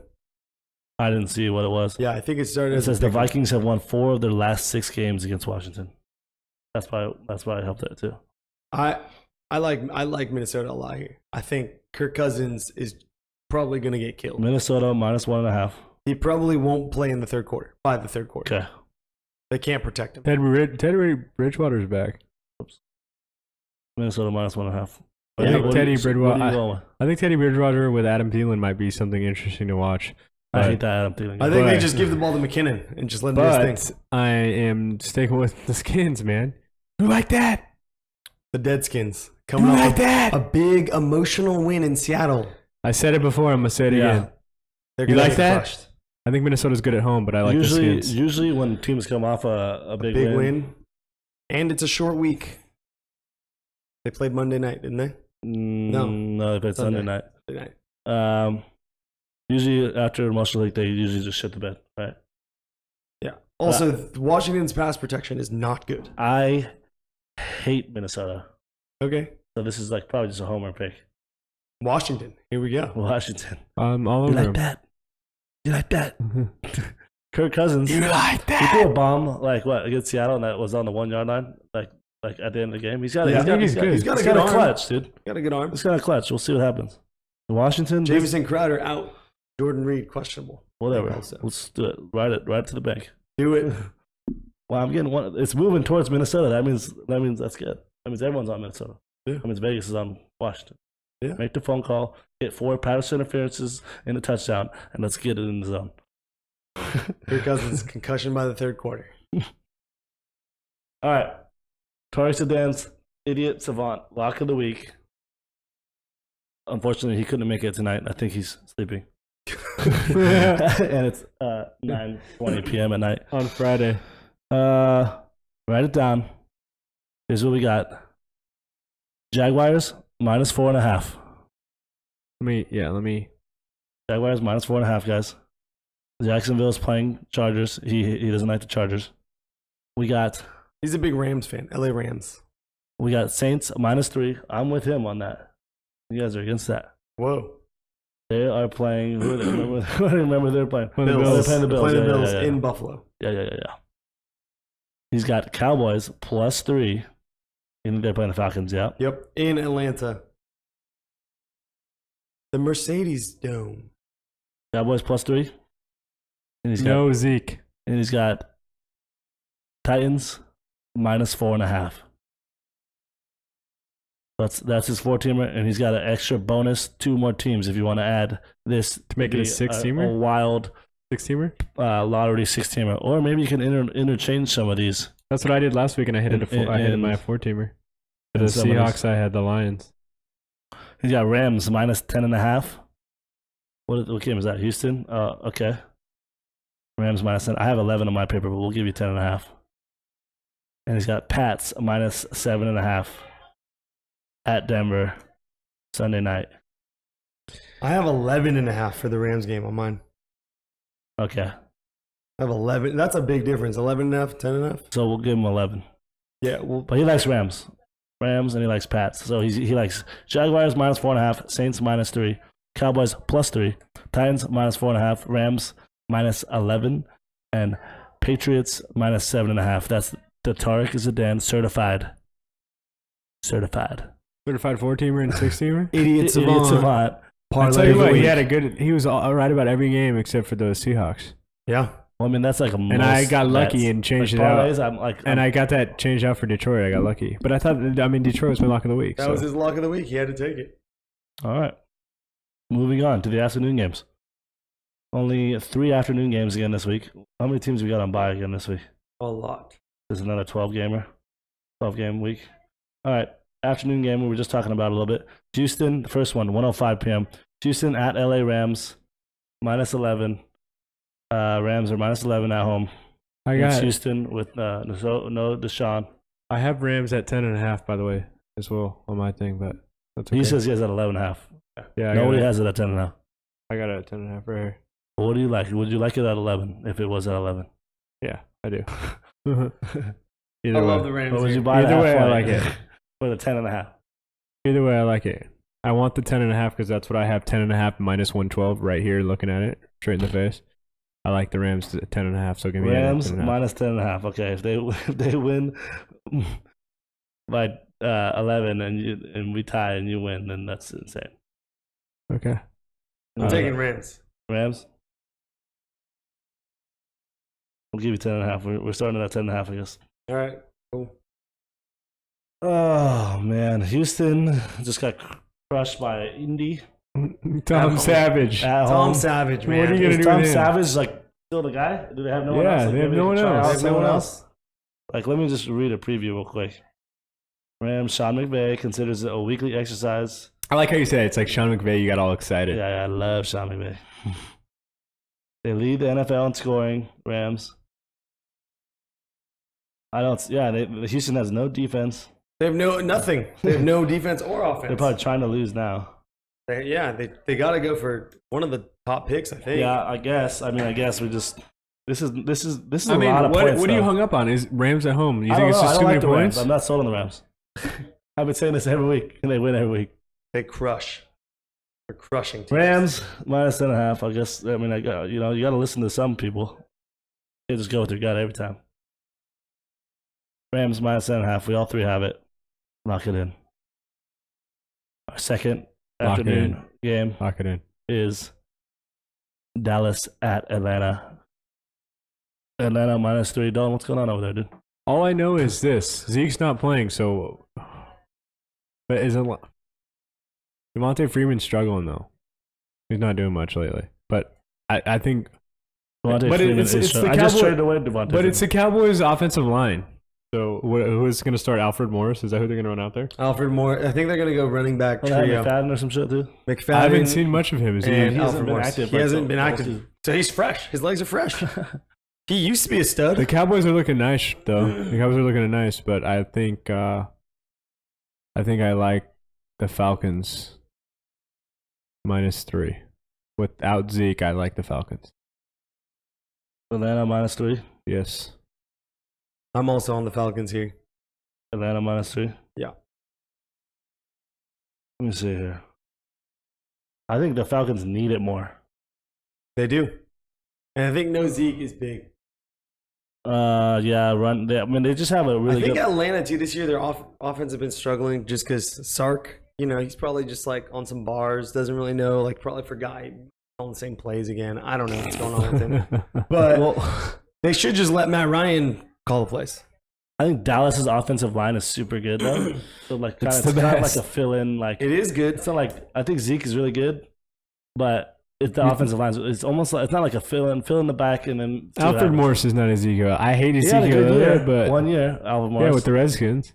I didn't see what it was. Yeah, I think it started It as says a the pick'em. Vikings have won 4 of their last 6 games against Washington. That's why I helped that too. I like Minnesota a lot here. I think Kirk Cousins is probably going to get killed. Minnesota minus 1.5. He probably won't play in the third quarter. By the third quarter. Okay. They can't protect him. Teddy Bridgewater's back. Minnesota minus 1.5. I think Teddy What are you Bridgewater. going with? I think Teddy Bridgewater with Adam Thielen might be something interesting to watch. I hate that Adam Thielen. I think they But- just give the ball to McKinnon and just let him do his But thing. I am sticking with the Skins, man. Who like that? The Deadskins coming Who off like that? a big emotional win in Seattle. I said it before. I'm gonna say it Yeah. again. They're You gonna like get that? crushed. I think Minnesota's good at home, but I like the Skins. Usually when teams come off a big win. And it's a short week. They played Monday night, didn't they? No, they played Sunday night. Sunday night. Usually after emotional league, they usually just shit the bed, right? Yeah. Also, Washington's pass protection is not good. I hate Minnesota, Okay. so this is like probably just a homer pick. Washington. Here we go. Washington. I'm all You over like that? You like that? Kirk Cousins. You like He that? threw a bomb like what against Seattle, and that was on the 1 yard line, like at the end of the game. He's got. Yeah, I think he's good. He's got a He's good got a arm. clutch, dude. Got a good arm. It's kind of clutch. We'll see what happens. Washington, Jamison Crowder out. Jordan Reed questionable. whatever. Also. Let's do it. Right to the bank. Do it. Well, I'm getting one. It's moving towards Minnesota. That means that's good. That means everyone's on Minnesota. Yeah. That means Vegas is on Washington. Yeah. Make the phone call. Get 4 pass interferences in the touchdown, and let's get it in the zone. Kirk Cousins concussion by the third quarter. All right. Torrey Sedan's idiot savant lock of the week. Unfortunately, he couldn't make it tonight. I think he's sleeping. And it's 9:20 p.m. at night. On Friday. Write it down. Here's what we got. Jaguars minus 4.5. Let me. Jaguars minus 4.5, guys. Jacksonville is playing Chargers. He doesn't like the Chargers. We got He's a big Rams fan. LA Rams. Saints minus 3. I'm with him on that. You guys are against that. Whoa. They are playing. Who are they? I don't remember they're playing. Playing the Bills. They're playing the Bills. Playing the Yeah, Bills yeah, yeah. in Buffalo. Yeah. He's got Cowboys plus 3. And they're playing the Falcons, yeah. Yep. In Atlanta. The Mercedes Dome. Cowboys plus 3. And he's got, No Zeke. and he's got Titans minus 4.5. That's his 4-teamer, and he's got an extra bonus 2 more teams if you want to add this To make it a 6-teamer? A wild 6-teamer? lottery 6-teamer, or maybe you can interchange some of these. That's what I did last week, and I hit I hit my 4-teamer. For the some of Seahawks, I had the Lions. He's got Rams minus 10.5. What game is that? Houston. Okay. Rams minus 10. I have 11 on my paper, but we'll give you 10.5. And he's got Pats minus 7.5 at Denver Sunday night. I have 11.5 for the Rams game on mine. Okay. I have 11. That's a big difference. 11.5, 10.5. So we'll give him 11. Yeah. Well, But he likes Rams, and he likes Pats. So he likes Jaguars minus 4.5, Saints minus 3, Cowboys plus 3, Titans minus 4.5, Rams minus 11, and Patriots minus 7.5. That's the Tariq Zidane certified. Certified 4-teamer and 6-teamer? idiot savant. I Parlay tell you of the what, week. he was all right about every game except for those Seahawks. Yeah. Well, I mean, that's like a And I got lucky and changed it out. And I got that changed out for Detroit. I got lucky. But Detroit was my lock of the week. That was his lock of the week. He had to take it. All right. Moving on to the afternoon games. Only 3 afternoon games again this week. How many teams we got on bye again this week? A lot. There's another 12 gamer. 12-game week. All right. Afternoon game we were just talking about a little bit. Houston, the first one, 1:05 p.m. Houston at LA Rams, -11. Rams are -11 at home. I Against got Houston with no Deshaun. I have Rams at 10.5 by the way as well on my thing, but that's okay. He says he has it at 11.5. yeah, Nobody has it at 10.5. I got it at 10.5 right here. What do you like? Would you like it at 11 if it was at 11? Yeah, I do. I Either love way, the Rams. Or would you here. buy Either that way, I for, like it. for the 10.5? Either way, I like it. I want the 10.5 because that's what I have. 10.5 -112 right here, looking at it straight in the face. I like the Rams at 10.5. So give me Rams -10.5. -10.5. Okay, if they win by 11 and we tie and you win, then that's insane. Okay. I'm taking Rams. Rams. We'll give you 10.5. We're starting at 10.5, I guess. All right. Cool. Oh man, Houston just got crushed by Indy. Tom Savage. At Tom home. Savage, What man. are you gonna Is do Tom with him? Savage like still the guy? Do they have no one Yeah, else? Like, they have maybe no one try out else. They have no someone one else. Like, let me just read a preview real quick. Rams, Sean McVay considers it a weekly exercise. I like how you say it. It's like Sean McVay. You got all excited. Yeah, I love Sean McVay. They lead the NFL in scoring. Rams. Houston has no defense. They have nothing. They have no defense or offense. They're probably trying to lose now. They got to go for one of the top picks, I think. Yeah, I guess. I guess we just this is I a mean, lot of points. what are you though. hung up on? Is Rams at home? You I think don't it's know. just I too don't many like the Rams. points? I'm not sold on the Rams. I've been saying this every week, and they win every week. They crush. They're crushing teams. Rams -10.5. I guess. I mean, you got to listen to some people. You just go with your gut every time. Rams -10.5. We all three have it. Lock it in. Our second Lock it afternoon game Lock it in. is Dallas at Atlanta. Atlanta -3. Dalton, what's going on over there, dude? All I know is this: Zeke's not playing, so. But isn't Devontae Freeman's struggling though? He's not doing much lately. But I think. Devontae But Freeman it's is the I just Cowboy- traded away Devontae. But it's the Cowboys' offensive line. So who is going to start? Alfred Morris? Is that who they're going to run out there? Alfred Moore. I think they're going to go running back Freeman. trio. McFadden or some shit, dude. McFadden. I haven't seen much of him. Is he? and He hasn't Alfred been Morris. active, He like, hasn't been the whole active. season. So he's fresh. His legs are fresh. He used to be a stud. The Cowboys are looking nice, though. The Cowboys are looking nice, but I think I like the Falcons -3. Without Zeke, I like the Falcons. Atlanta -3. Yes. I'm also on the Falcons here. Atlanta -3. Yeah. Let me see here. I think the Falcons need it more. They do. And I think no Zeke is big. Yeah, run. They just have a really I think good. Atlanta, too, this year, their offense have been struggling just because Sark, he's probably just like on some bars, doesn't really know, like probably forgot on the same plays again. I don't know what's going on with him. But they should just let Matt Ryan call the plays. I think Dallas's offensive line is super good though. So like, It's it's the kind of like best. a fill-in. Like It is good. it's not like I think Zeke is really good, but it's the offensive line. It's almost like it's not like a fill in the back and then see what Alfred happens. Morris is not Ezekiel. I hate He had a Ezekiel, good year, but 1 year. Alfred yeah, Morris. with the Redskins.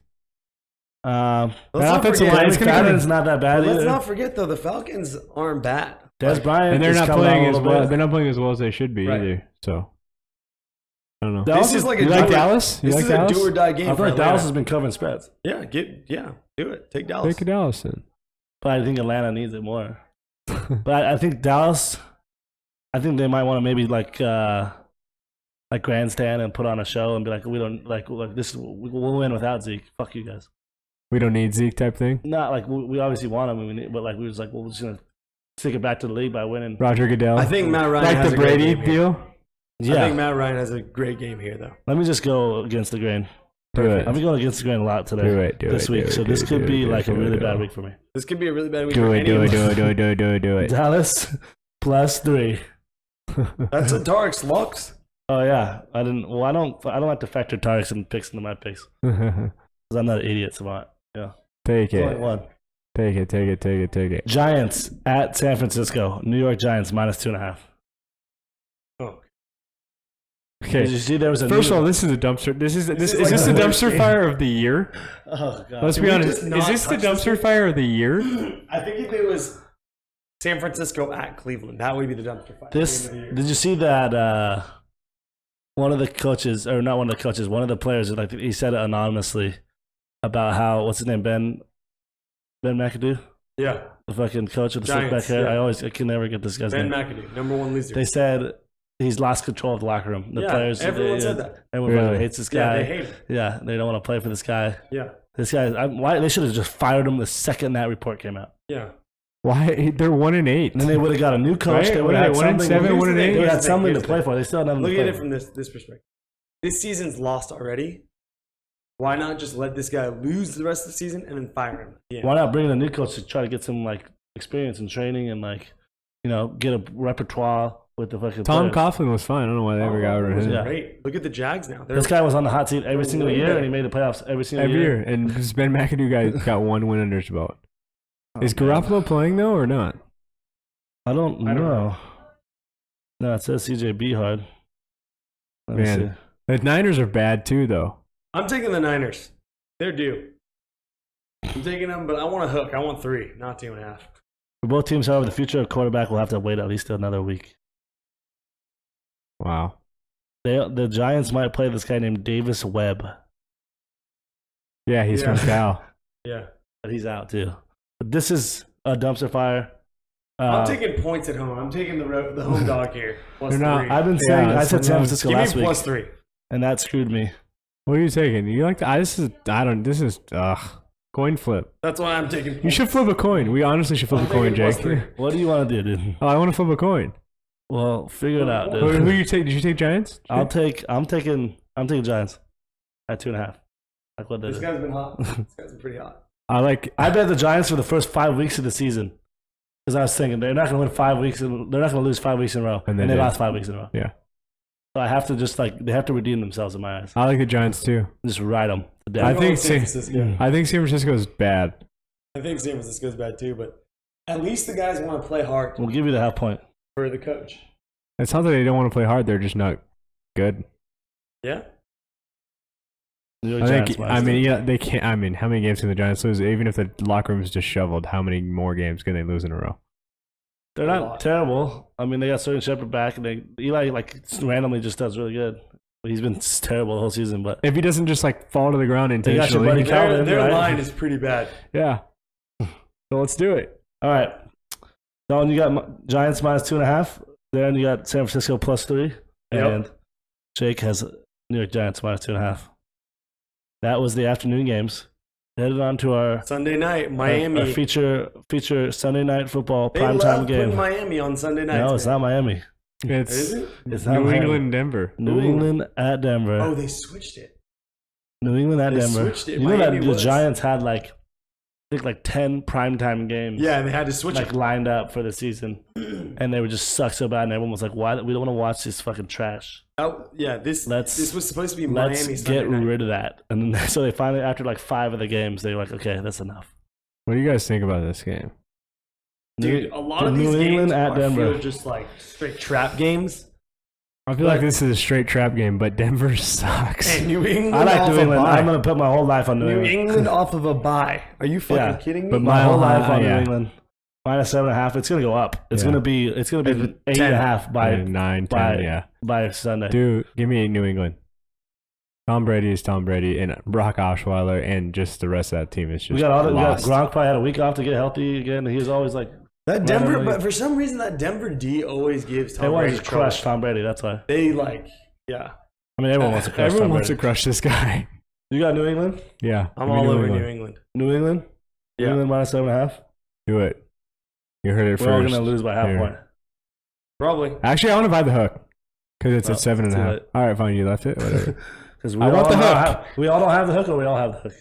Let's That not offensive forget- line is gonna come in. McFadden's not that bad But let's either. not forget, though, the Falcons aren't bad. Des Bryant And they're is not coming playing on a as little well. bit. They're not playing as well as they should be Right. either. So I don't know. Dallas This is like a You like do or- Dallas? You This like is Dallas? a do or die game I for feel like Atlanta. Dallas has been covering spreads, Yeah, do it. Take Dallas. Take Dallas then. but I think Atlanta needs it more. But I think Dallas. I think they might want to maybe like grandstand and put on a show and be like, we don't like this. We'll win without Zeke. Fuck you guys. We don't need Zeke type thing. Not like we obviously want him, but like we was like, well, we're just gonna take it back to the league by winning. Roger Goodell. I think Matt Ryan like has the a great Brady game here. deal. I think Matt Ryan has a great game here, though. Let me just go against the grain. Do it. I've been going against the grain a lot today. Do this it, week, do so it, this do could it, be do it, like a do it, really do bad it. week for me. This could be a really bad week Do for it. any Do of it. us. Do it. Dallas +3. That's a Tarek's locks. Oh yeah, I didn't. Well, I don't like to factor Tareks and picks into my picks because I'm not an idiot, Savant. Yeah, Take It's only it. one. Take it. Giants at San Francisco. New York Giants -2.5. Oh. Okay. Did you see there was a First new- of all, this is a dumpster. Is is this like the the dumpster worst fire of the year? Oh god. Let's Can be we honest. just Is not this the touch this dumpster fire of the year? I think if it was San Francisco at Cleveland, that would be the dumpster fire. This Game of the year. did you see that one of the coaches, or not one of the coaches, one of the players, like he said it anonymously about how what's his name, Ben McAdoo, Yeah, the fucking coach with the slick back Giants, hair. yeah. I can never get this guy's Ben name. McAdoo, #1 loser. They said he's lost control of the locker room. The Yeah, players, everyone said that. Everyone Really? fucking hates this Yeah, guy. they hate him. Yeah, they don't want to play for this guy. Yeah, This guy, why they should have just fired him the second that report came out. yeah. Why? They're 1-8. And then they would have got a new coach. Right? They What would are have they, had 1-7, something. Here's the 1-8? thing. They Here's had the something thing. to Here's play the for. They still had nothing Look to play at it for. from this perspective. This season's lost already. Why not just let this guy lose the rest of the season and then fire him? Yeah. Why not bring in a new coach to try to get some like experience and training and like, get a repertoire with the fucking Tom players. Coughlin was fine. I don't know why they ever got rid of him. Yeah. Great. Look at the Jags now. This guy was on the hot seat every single way year, better. and he made the playoffs every single Every year. year. And this Ben McAdoo guy got 1 win under his belt. Is man. Garoppolo playing though or not? I don't I don't know. No, it says CJ Beathard. Let me Man. see. The Niners are bad too, though. I'm taking the Niners. They're due. I'm taking them, but I want a hook. I want 3, not 2.5. For both teams, however, the future of quarterback will have to wait at least another week. Wow. The Giants might play this guy named Davis Webb, Yeah, he's Yeah. from Cal. Yeah. but he's out too. But this is a dumpster fire. I'm taking points at home. I'm taking the home dog here. Plus They're not- 3. I've been Yeah, saying I that's said San enough. Francisco Give me last week, plus 3. and that screwed me. What are you taking? You like this is coin flip. That's why I'm taking points. You should flip a coin. We honestly should flip I'm a coin, taking plus Jake. 3. What do you want to do, dude? Oh, I want to flip a coin. Well, figure it out, Who dude. you take? Did you take Giants? I'm taking Giants at 2.5. Like what they This did. guy's been hot. This guy's been pretty hot. I like. I bet the Giants for the first 5 weeks of the season. Because I was thinking they're not going to win 5 weeks. They're not going to lose 5 weeks in a row. And And, they they did. lost 5 weeks in a row. Yeah. So I have to just they have to redeem themselves in my eyes. I like the Giants too. Just ride them to death. I I'm going think with San San- Francisco. I think San Francisco is bad. I think San Francisco's bad too, but at least the guys want to play hard We'll give you the half point. for the coach. It's not that they don't want to play hard; they're just not good. Yeah. New York I Giants, think. minus I mean, two. yeah, they can't. I mean, how many games can the Giants lose? Even if the locker room is just shoveled, how many more games can they lose in a row? They're a not lot. terrible. I mean, they got Sterling Shepard back, and Eli randomly just does really good. He's been terrible the whole season, but If he doesn't just fall to the ground They got your intentionally, buddy Calvin, Their right? line is pretty bad. yeah. So let's do it. all right. Don, you got Giants minus 2.5. Then you got San Francisco plus 3, Yep. and Jake has New York Giants minus 2.5. That was the afternoon games. Headed on to our Sunday night, our Miami. feature Sunday night football They primetime love game. putting Miami on Sunday night. No, it's not Miami. It's Is it? It's not New Miami. England, Denver. New Ooh. England at Denver. Oh, they switched it. New England at They Denver. switched it. You know Miami that the was. Giants had I think 10 primetime games. Yeah, and they had to switch it. lined up for the season, and they would just suck so bad, and everyone was like, "Why? We don't want to watch this fucking trash. Oh, yeah, this Let's- was supposed to be Let's Miami Sunday get night. rid of that." And then, so they finally, after 5 of the games, they were like, "Okay, that's enough." What do you guys think about this game? Dude, a lot New- of these New England games at Denver. feel just like straight trap games. I feel like this is a straight trap game, but Denver sucks. And New England I like off New a England. bye. I'm gonna put my whole life on New New England. England off of a bye. Are you fucking Yeah, kidding me? but My whole Mile life high, on yeah. New England. Minus 7.5. It's gonna go up. It's Yeah. gonna be 8.5 by 9, 10, by- yeah. by Sunday. Dude, give me New England. Tom Brady is Tom Brady, and Brock Osweiler, and just the rest of that team is just we got lost. Gronk probably had a week off to get healthy again. He was always like, that Denver, randomly- but for some reason that Denver D always gives they Tom want to Brady just trouble. crush Tom Brady. That's why. They yeah. I mean, everyone wants to crush Everyone Tom wants to Brady. crush this guy. You got New England? Yeah, I'm give me all over England. New England. New England? New Yeah. England minus 7.5? Do it. You heard it We're all first. going to lose by half Here. point. Probably. Actually, I want to buy the hook because it's Oh, at 7.5. late. All right, fine. You left it. Whatever. Because I want the hook. We all don't have the hook, or we all have the hook.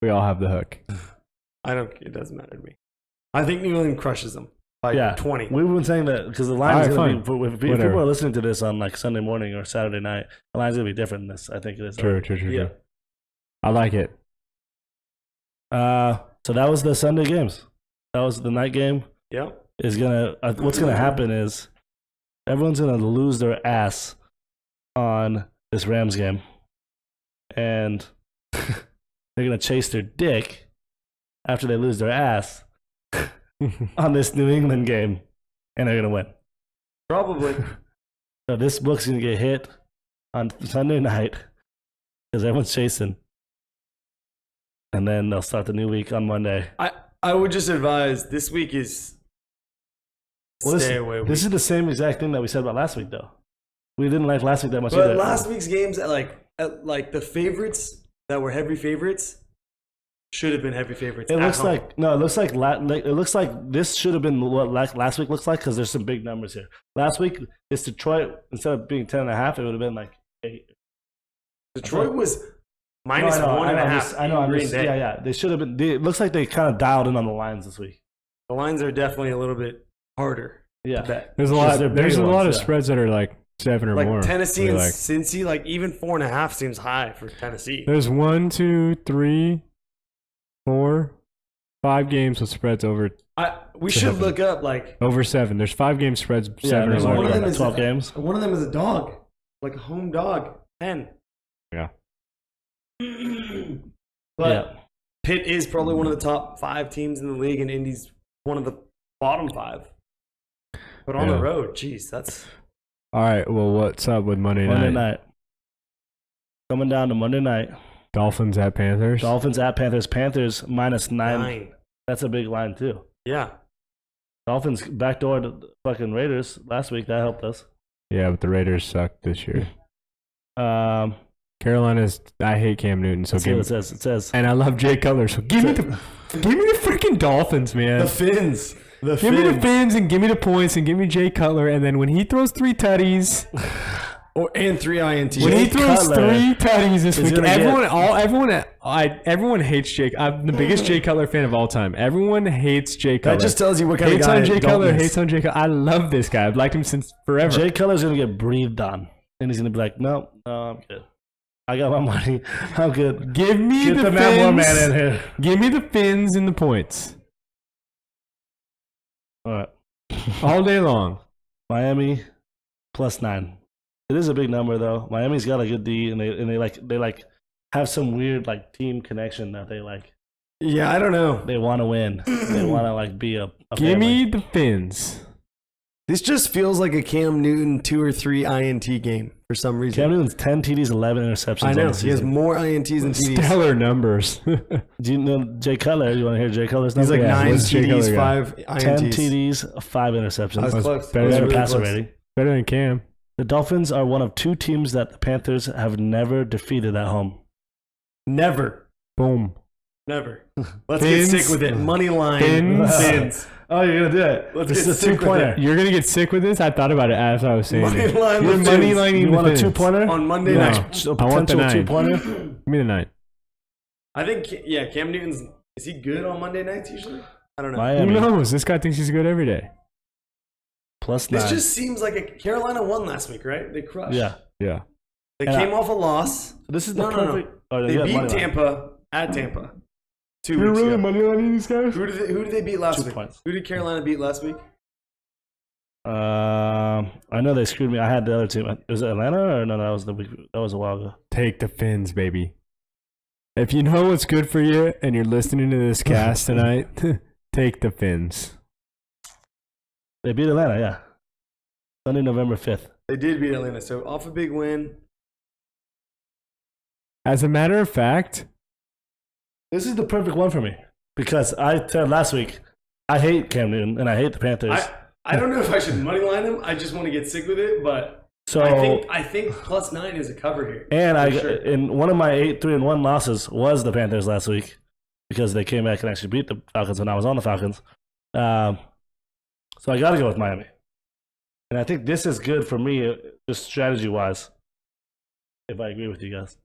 We all have the hook. It doesn't matter to me. I think New England crushes them by Yeah. 20. We've been saying that because the line is All going right, to be, if Whatever. people are listening to this on Sunday morning or Saturday night, the line's going to be different than this. I think it is. True. Yeah. I like it. So that was the Sunday games. That was the night game. Yeah. What's going to happen is everyone's going to lose their ass on this Rams game, and they're gonna chase their dick after they lose their ass on this New England game, and they're gonna win. Probably. So this book's gonna get hit on Sunday night because everyone's chasing, and then they'll start the new week on Monday. I would just advise this week is stay away. This is the same exact thing that we said about last week, though. We didn't like last week that much But either. last week's games, like the favorites that were heavy favorites, should have been heavy favorites. It at looks home. like no. It looks like this should have been what last week looks like because there's some big numbers here. Last week, it's Detroit. Instead of being 10.5, it would have been like 8. Detroit was minus No, I know, 1.5. I know. I'm Green just, Bay. yeah. They should have been. It looks like they kind of dialed in on the lines this week. The lines are definitely a little bit harder. Yeah. To bet. There's a Because lot. they're There's a bigger lot ones, of yeah. spreads that are like 7 or Like more. Tennessee and Like, Cincy, like even 4.5 seems high for Tennessee. there's 1, 2, 3, 4, 5 games with spreads over We should look up like 7. There's 5 game spreads 7 or there's one more. of them like is 12 games. one of them is a dog, like a home dog, 10. Yeah. But Yeah. Pitt is probably one of the top 5 teams in the league, and Indy's one of the bottom 5. But on Yeah. the road, geez, that's All right. Well, what's up with Monday night? Coming down to Monday night. Dolphins at Panthers. Dolphins at Panthers. Panthers minus 9. 9. That's a big line too. Yeah. Dolphins backdoored the fucking Raiders last week. That helped us. Yeah, but the Raiders suck this year. Carolina's. I hate Cam Newton, so Let's see give what me. it says. It says And I love Jay Cutler, so give me the freaking Dolphins, man. The Fins. Give me the Fins and give me the points and give me Jay Cutler, and then when he throws 3 tutties, And 3 INTs. when he Jay throws Cutler 3 tutties this is week, gonna get- everyone hates Jake. I'm the biggest Jay Cutler fan of all time. Everyone hates Jay Cutler. That just tells you what kind hates of guy on Jay Dalton Cutler. is. Hates on Jay Cutler. I love this guy. I've liked him since forever. Jay Cutler's gonna get breathed on, and he's gonna be like, "No, I'm good. I got my money. I'm good. Give me Get the the man more Fins. man in here." Give me the Fins and the points All right, all day long. Miami plus 9. It is a big number though. Miami's got a good D, and they have some weird like team connection that they like. Yeah, I don't know. They want to win. They want to like be a Give family. me the Fins. This just feels like a Cam Newton 2 or 3 INT game for some reason. Cam Newton's 10 TDs, 11 interceptions. I on know. the He has season. more INTs than TDs. Stellar numbers. Do you know Jay Cutler? You want to hear Jay Cutler's He's number? like 9 what's Jay TDs, Cutler got? 5 10 INTs. TDs, 5 interceptions. I was That's close. better I was Better than- really passer close. rating. Better than Cam. The Dolphins are one of 2 teams that the Panthers have never defeated at home. Never. Boom. Never. Let's Fins. get sick with it. Money line. Fins. Fins. Oh, you're gonna do it. Let's This get is a sick with 2-pointer. You're gonna get sick with this. I thought about it as I was saying Money it. line. You're with money Fins. lining You want a the Fins. 2-pointer? On Monday No. night. A I want the potential 9. 2-pointer? Give me the 9. I think, yeah, Cam Newton's, is he good on Monday nights usually? I don't know. Who Miami knows? This guy thinks he's good every day. plus 9. This just seems like Carolina won last week, right? They crushed. Yeah. Yeah. They And came off a loss. This is the No, no, no. perfect. Oh, They yeah, beat money line. Tampa at Tampa 2 weeks ago. money lining these guys? Who did they beat last 2 week? points. Who did Carolina beat last week? I know they screwed me. I had the other team. Was it Atlanta or no? That was the week. That was a while ago. Take the Fins, baby. If you know what's good for you and you're listening to this cast tonight, take the Fins. They beat Atlanta. Yeah. Sunday, November 5th. They did beat Atlanta, so off a big win. As a matter of fact, This is the perfect one for me because I said last week I hate Cam Newton and I hate the Panthers. I don't know if I should money line him. I just want to get sick with it, but So I think plus 9 is a cover here. and for sure. in one of my 8-3-1 losses was the Panthers last week because they came back and actually beat the Falcons when I was on the Falcons. So I got to go with Miami, and I think this is good for me just strategy wise. If I agree with you guys,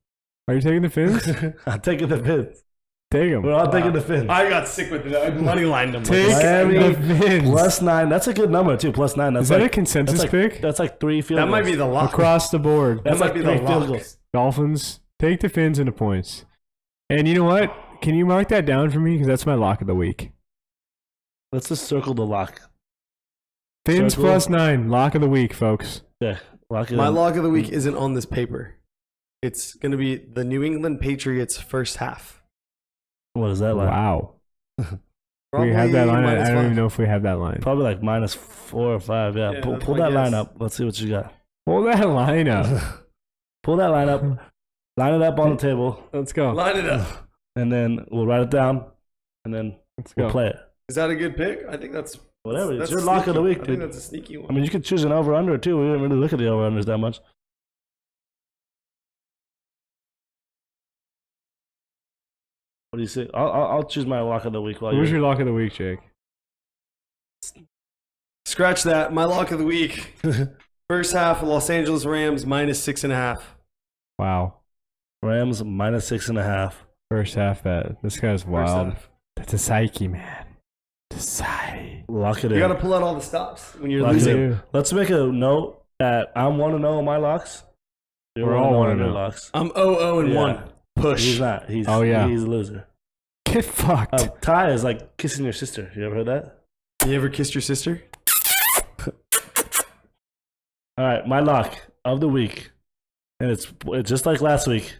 are you taking the Fins? I'm taking the Fins. Take them. We're all taking the Fins. I got sick with it. I money lined him. Take Miami the Fins. plus 9. That's a good number too. Plus 9. That's Is that like, a consensus that's pick? That's like 3 field That goals. might be the lock. Across the board. That's that like might be the 3 field lock. goals. Dolphins, take the Fins and the points. And you know what? Can you mark that down for me? Because that's my lock of the week. Let's just circle the lock. Fins Circle. plus 9, lock of the week, folks. Okay. Lock it My in. lock of the week isn't on this paper. It's going to be the New England Patriots first half. What is that line? Wow. Probably We have that line. I minus don't five. even know if we have that line. Probably like -4 or 5. Yeah. Yeah, pull that's pull my that line guess. up. Let's see what you got. Pull that line up. Pull that line up. Line it up on the table, Let's go. Line it up. and then we'll write it down, and then Let's we'll go. play it. Is that a good pick? I think that's Whatever. It's that's your lock of the sneaky. week, I think dude. that's a sneaky one. I mean, you could choose an over/under too. We didn't really look at the over/unders that much. What do you say? I'll choose my lock of the week while Who's you're. your lock of the week, Jake? Scratch that. My lock of the week. First half, Los Angeles Rams -6.5. Wow. Rams -6.5. First half bet. This guy's First wild. half. That's a psyche, man. It's a psyche. Lock it You in. got to pull out all the stops when you're Lock it losing. in. Let's make a note that I'm 1-0 on my locks. You're We're all 1-0 on 1-0. your locks. I'm 0-0 and Yeah. 1. Push. He's not. He's Oh, yeah. He's a loser. Get fucked. Ty is like kissing your sister. You ever heard that? You ever kissed your sister? All right, my lock of the week, and it's just like last week.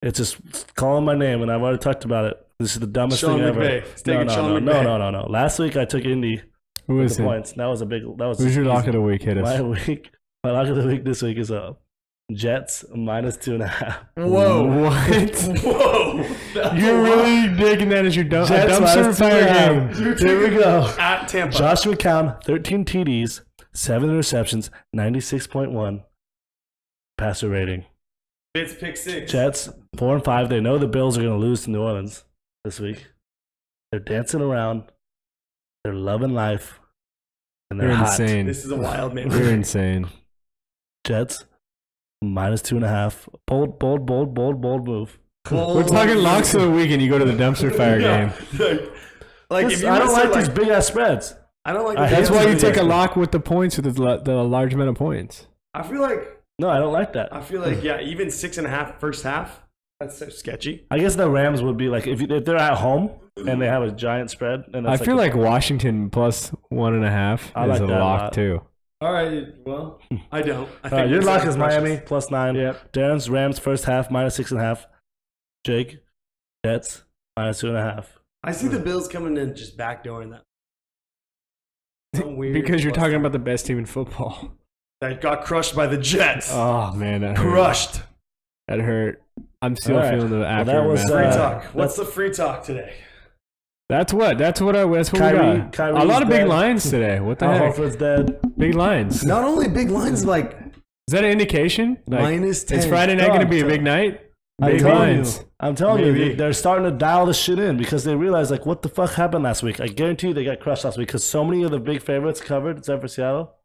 It's just calling my name, and I've already talked about it. This is the dumbest Sean thing ever. McVay. It's taking Sean no. McVay. Last week I took Indy Who with is the it? points. That was a big. That was Who's your lock easy. of the week? Hit us. My lock of the week this week is Jets -2.5. Whoa. What? Whoa. You're really digging that as your Jets dumpster fire game. -2.5. Here we go. At Tampa. Josh McCown, 13 TDs, 7 interceptions, 96.1 passer rating. Fitz pick 6. Jets 4-5. They know the Bills are going to lose to New Orleans this week. They're dancing around. They're loving life, and they're You're hot. insane. This is a wild man. You're insane. Jets -2.5. Bold move. Well, We're talking locks of the week, and you go to the dumpster fire game. Like, This- if you I don't would've like said, these big ass spreads. I don't like. I the That's hate why you these take a guys. lock with the points with the large amount of points. I feel like. No, I don't like that. Yeah, even 6.5 first half. That's so sketchy. I guess the Rams would be like if they're at home and they have a giant spread. And I that's feel like Washington plus 1.5 I is like a that a lock lot. too. All right. Well, I don't. I think your this lock is precious. Miami +9. Yep. Darren's Rams first half -6.5. Jake Jets -2.5. I see the Bills coming in just backdooring that. Some weird Because you're plus- talking about the best team in football. that got crushed by the Jets. Oh man, that hurt. Crushed. That hurt. I'm still All right. feeling the Well, after. that was, Free Uh, talk. What's the free talk today? That's what we got. Kyrie's A lot of big dead. lines today. What the Al heck? Horford's dead. Big lines. Not only big lines, like Is that an indication? Like, -10. is Friday night going to be a Dog, big night? I'm Big telling lines. you. I'm telling Maybe. you, they're starting to dial this shit in because they realize like what the fuck happened last week. I guarantee you they got crushed last week because so many of the big favorites covered except for Seattle.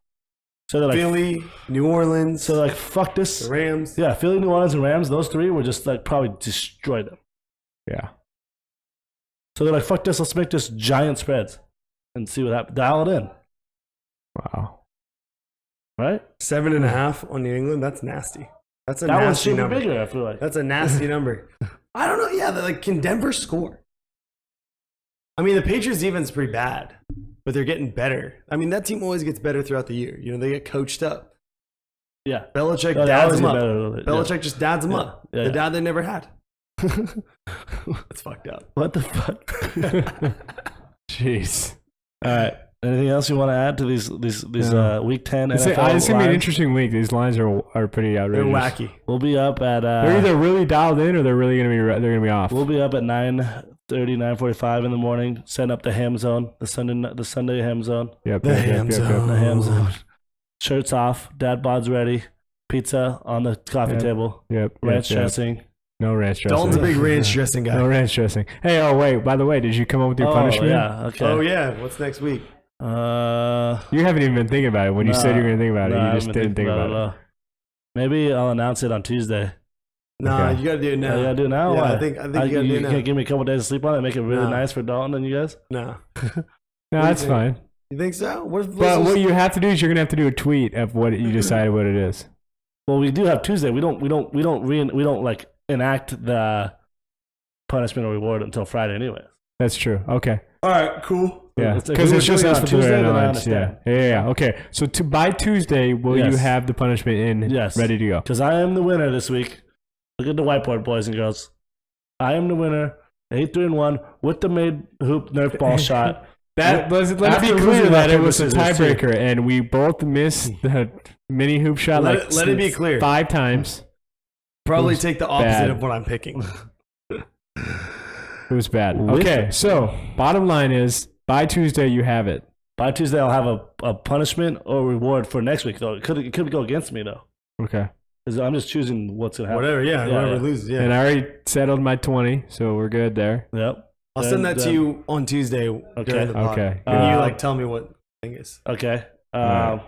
So they're like, Philly, New Orleans, so they're like fuck this. the Rams. Yeah, Philly, New Orleans, and Rams. Those three were just like probably destroyed them. Yeah. So they're like fuck this. Let's make this giant spreads and see what happens. Dial it in, Wow. right? 7.5 on New England. That's nasty. That's a That one's nasty super number. bigger. I feel like. That's a nasty number. I don't know. Yeah, like can Denver score? I mean, the Patriots defense is pretty bad, but they're getting better. I mean, that team always gets better throughout the year. You know, they get coached up. Yeah. Belichick No, they dads always them get up. better with it. Belichick just dads them Yeah. up. Yeah. The dad they never had. Yeah. That's fucked up. What the fuck? Jeez. All right. Anything else you want to add to these No. week 10 It's NFL it's going to be an lines? interesting week. These lines are pretty They're outrageous. wacky. We'll be up at They're either really dialed in or they're really going to be they're going to be off. we'll be up at 9:30, 9:45 in the morning. Setting up the ham zone, the Sunday ham zone, Yep, The yep, yep, ham yep, zone. yep. the ham zone. Shirts off, DadBods ready, pizza on the coffee Yep. table, Yep, ranch yep, yep. dressing. No ranch dressing. Dalton's a big ranch dressing guy. No ranch dressing. Hey, oh wait, by the way, did you come up with your Oh punishment? yeah, okay. Oh yeah, what's next week? You haven't even been thinking about it. When you said you were going to think about it, you just didn't think about it. at all. Maybe I'll announce it on Tuesday. Nah, Okay. you gotta do it now. Oh, you gotta do it now? Yeah, Why? I think you gotta do it now. can't give me a couple days to sleep on it and make it really No. nice for Dalton and you guys? No. No, do that's you think? fine. You think so? What if But what you have to do is you're going to have to do a tweet of what you decided what it is. Well, we do have Tuesday. We don't like enact the punishment or reward until Friday anyway. That's true. Okay. All right, cool. Yeah, If we because were it's just doing it us on for the Tuesday, red then I lines. Yeah. understand. Okay, so by Tuesday, will you Yes. have the punishment in Yes. ready to go? Because I am the winner this week. Look at the whiteboard, boys and girls. I am the winner. 8-3-1 with the made hoop Nerf ball shot. Let it be After clear losing that rock, it was a paper, scissors, too. tiebreaker, and we both missed the mini hoop shot Let it be clear. 5 times. Probably It was take the opposite bad. of what I'm picking. It was bad. With Okay, so bottom line is by Tuesday you have it. By Tuesday, I'll have a punishment or reward for next week, though. It could go against me, though. Okay. Because I'm just choosing what's going to happen. Whatever, yeah, whoever yeah. loses, yeah. And I already settled my 20, so we're good there. Yep. I'll send that to you on Tuesday during the pod. Okay. And you tell me what thing is. Okay. Right.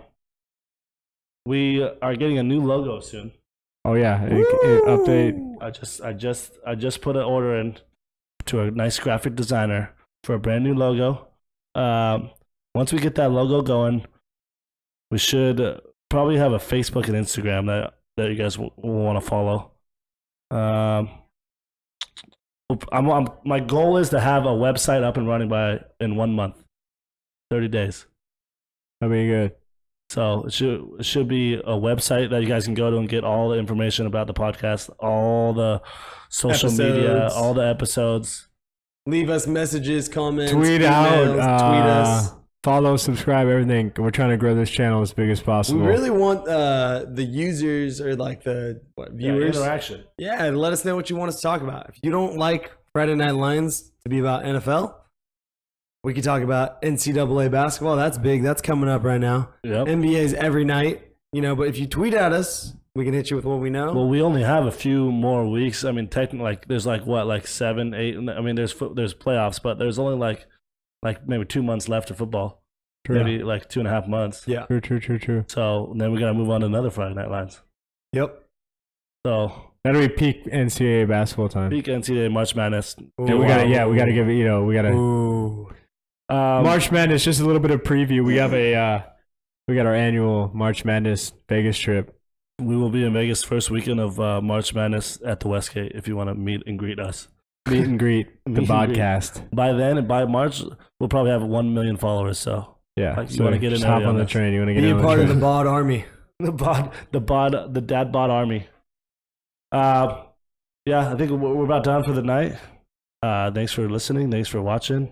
We are getting a new logo soon. Oh yeah, update. I just put an order in to a nice graphic designer for a brand new logo. Once we get that logo going, we should probably have a Facebook and Instagram that you guys will want to follow. My goal is to have a website up and running in 1 month, 30 days. That'll be good. So it should be a website that you guys can go to and get all the information about the podcast, all the social media, Episodes. all the episodes. Leave us messages, comments, Tweet emails, out, tweet us. follow, subscribe, everything. We're trying to grow this channel as big as We possible. really want the users or like the viewers. Interaction. Yeah, let us know what you want us to talk about. If you don't like Friday Night Lions to be about NFL, we could talk about NCAA basketball. That's big. That's coming up right now. Yep. NBA's every night, but if you tweet at us, we can hit you with what we know. Well, we only have a few more weeks. I mean, technically, there's like 7, 8. I mean, there's playoffs, but there's only like maybe 2 months left of football. True. Maybe like 2.5 months. Yeah. True. So then we gotta move on to another Friday Night Lions. Yep. So That'll be peak NCAA basketball time. peak NCAA March Madness. Yeah, we gotta give it. We gotta Ooh. March Madness. Just a little bit of preview. We have we got our annual March Madness Vegas trip. We will be in Vegas first weekend of March Madness at the Westgate if you want to meet and greet us. Meet and greet the Meet and greet. BodCast. By then, and by March, we'll probably have 1 million followers. So Yeah, Like, you wanna get in just hop early on on the this. train. You want to get Be in a on the part of train. the bod army. the DadBod army. Yeah, I think we're about done for the night. Thanks for listening. Thanks for watching.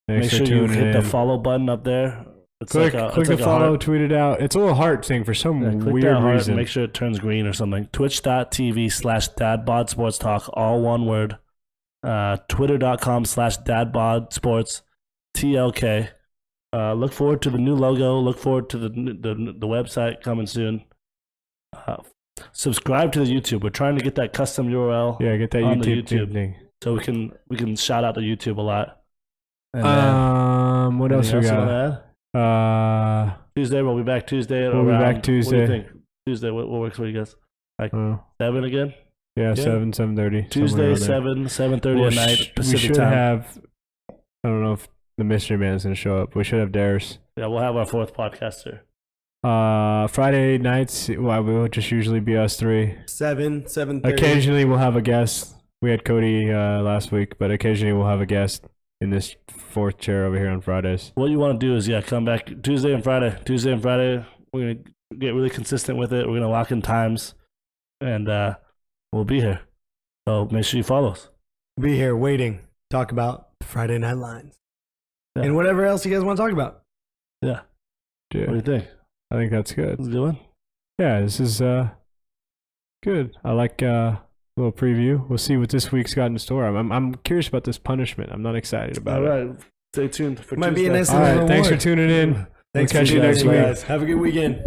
Thanks Make for sure you tuning hit in. the follow button up there. It's Click it's the a follow, heart. tweet it out. It's a little heart thing for some Yeah, click weird that heart, reason. Make sure it turns green or something. Twitch.tv/DadBodSportsTalk, all one word. Twitter.com/DadBodSportsTalk. Look forward to the new logo. Look forward to the website coming soon. Subscribe to the YouTube. We're trying to get that custom URL Yeah, get that on the YouTube, YouTube. thing. so we can shout out the YouTube a lot. And then, What else we anything got? you wanna add? Tuesday, we'll be back Tuesday. We'll be around- back What do Tuesday. you think? Tuesday, what works for you guys? 7 again? Yeah, Yeah. 7:30. Tuesday, 7:30 at night, we Pacific should time. have. I don't know if the mystery man is gonna show up. We should have Darius. Yeah, we'll have our 4th podcaster. Friday nights, well, it will just usually be us 3. 7:30. Occasionally, we'll have a guest. We had Cody last week, but occasionally we'll have a guest in this 4th chair over here on Fridays. What you want to do is, come back Tuesday and Friday. Tuesday and Friday, we're going to get really consistent with it. We're going to lock in times, and we'll be here. So make sure you follow us. Be here waiting. Talk about Friday Night Lions. Yeah. And whatever else you guys want to talk about. Yeah. Yeah, What do you think? I think that's good. Let's do it. Yeah, this is good. I like a little preview. We'll see what this week's got in store. I'm curious about this punishment. I'm not excited about All it. right. Stay tuned for Might be Tuesday. a nice All right, little thanks for reward. tuning in. Thanks We'll catch for you tuning next in, week. guys. Have a good weekend.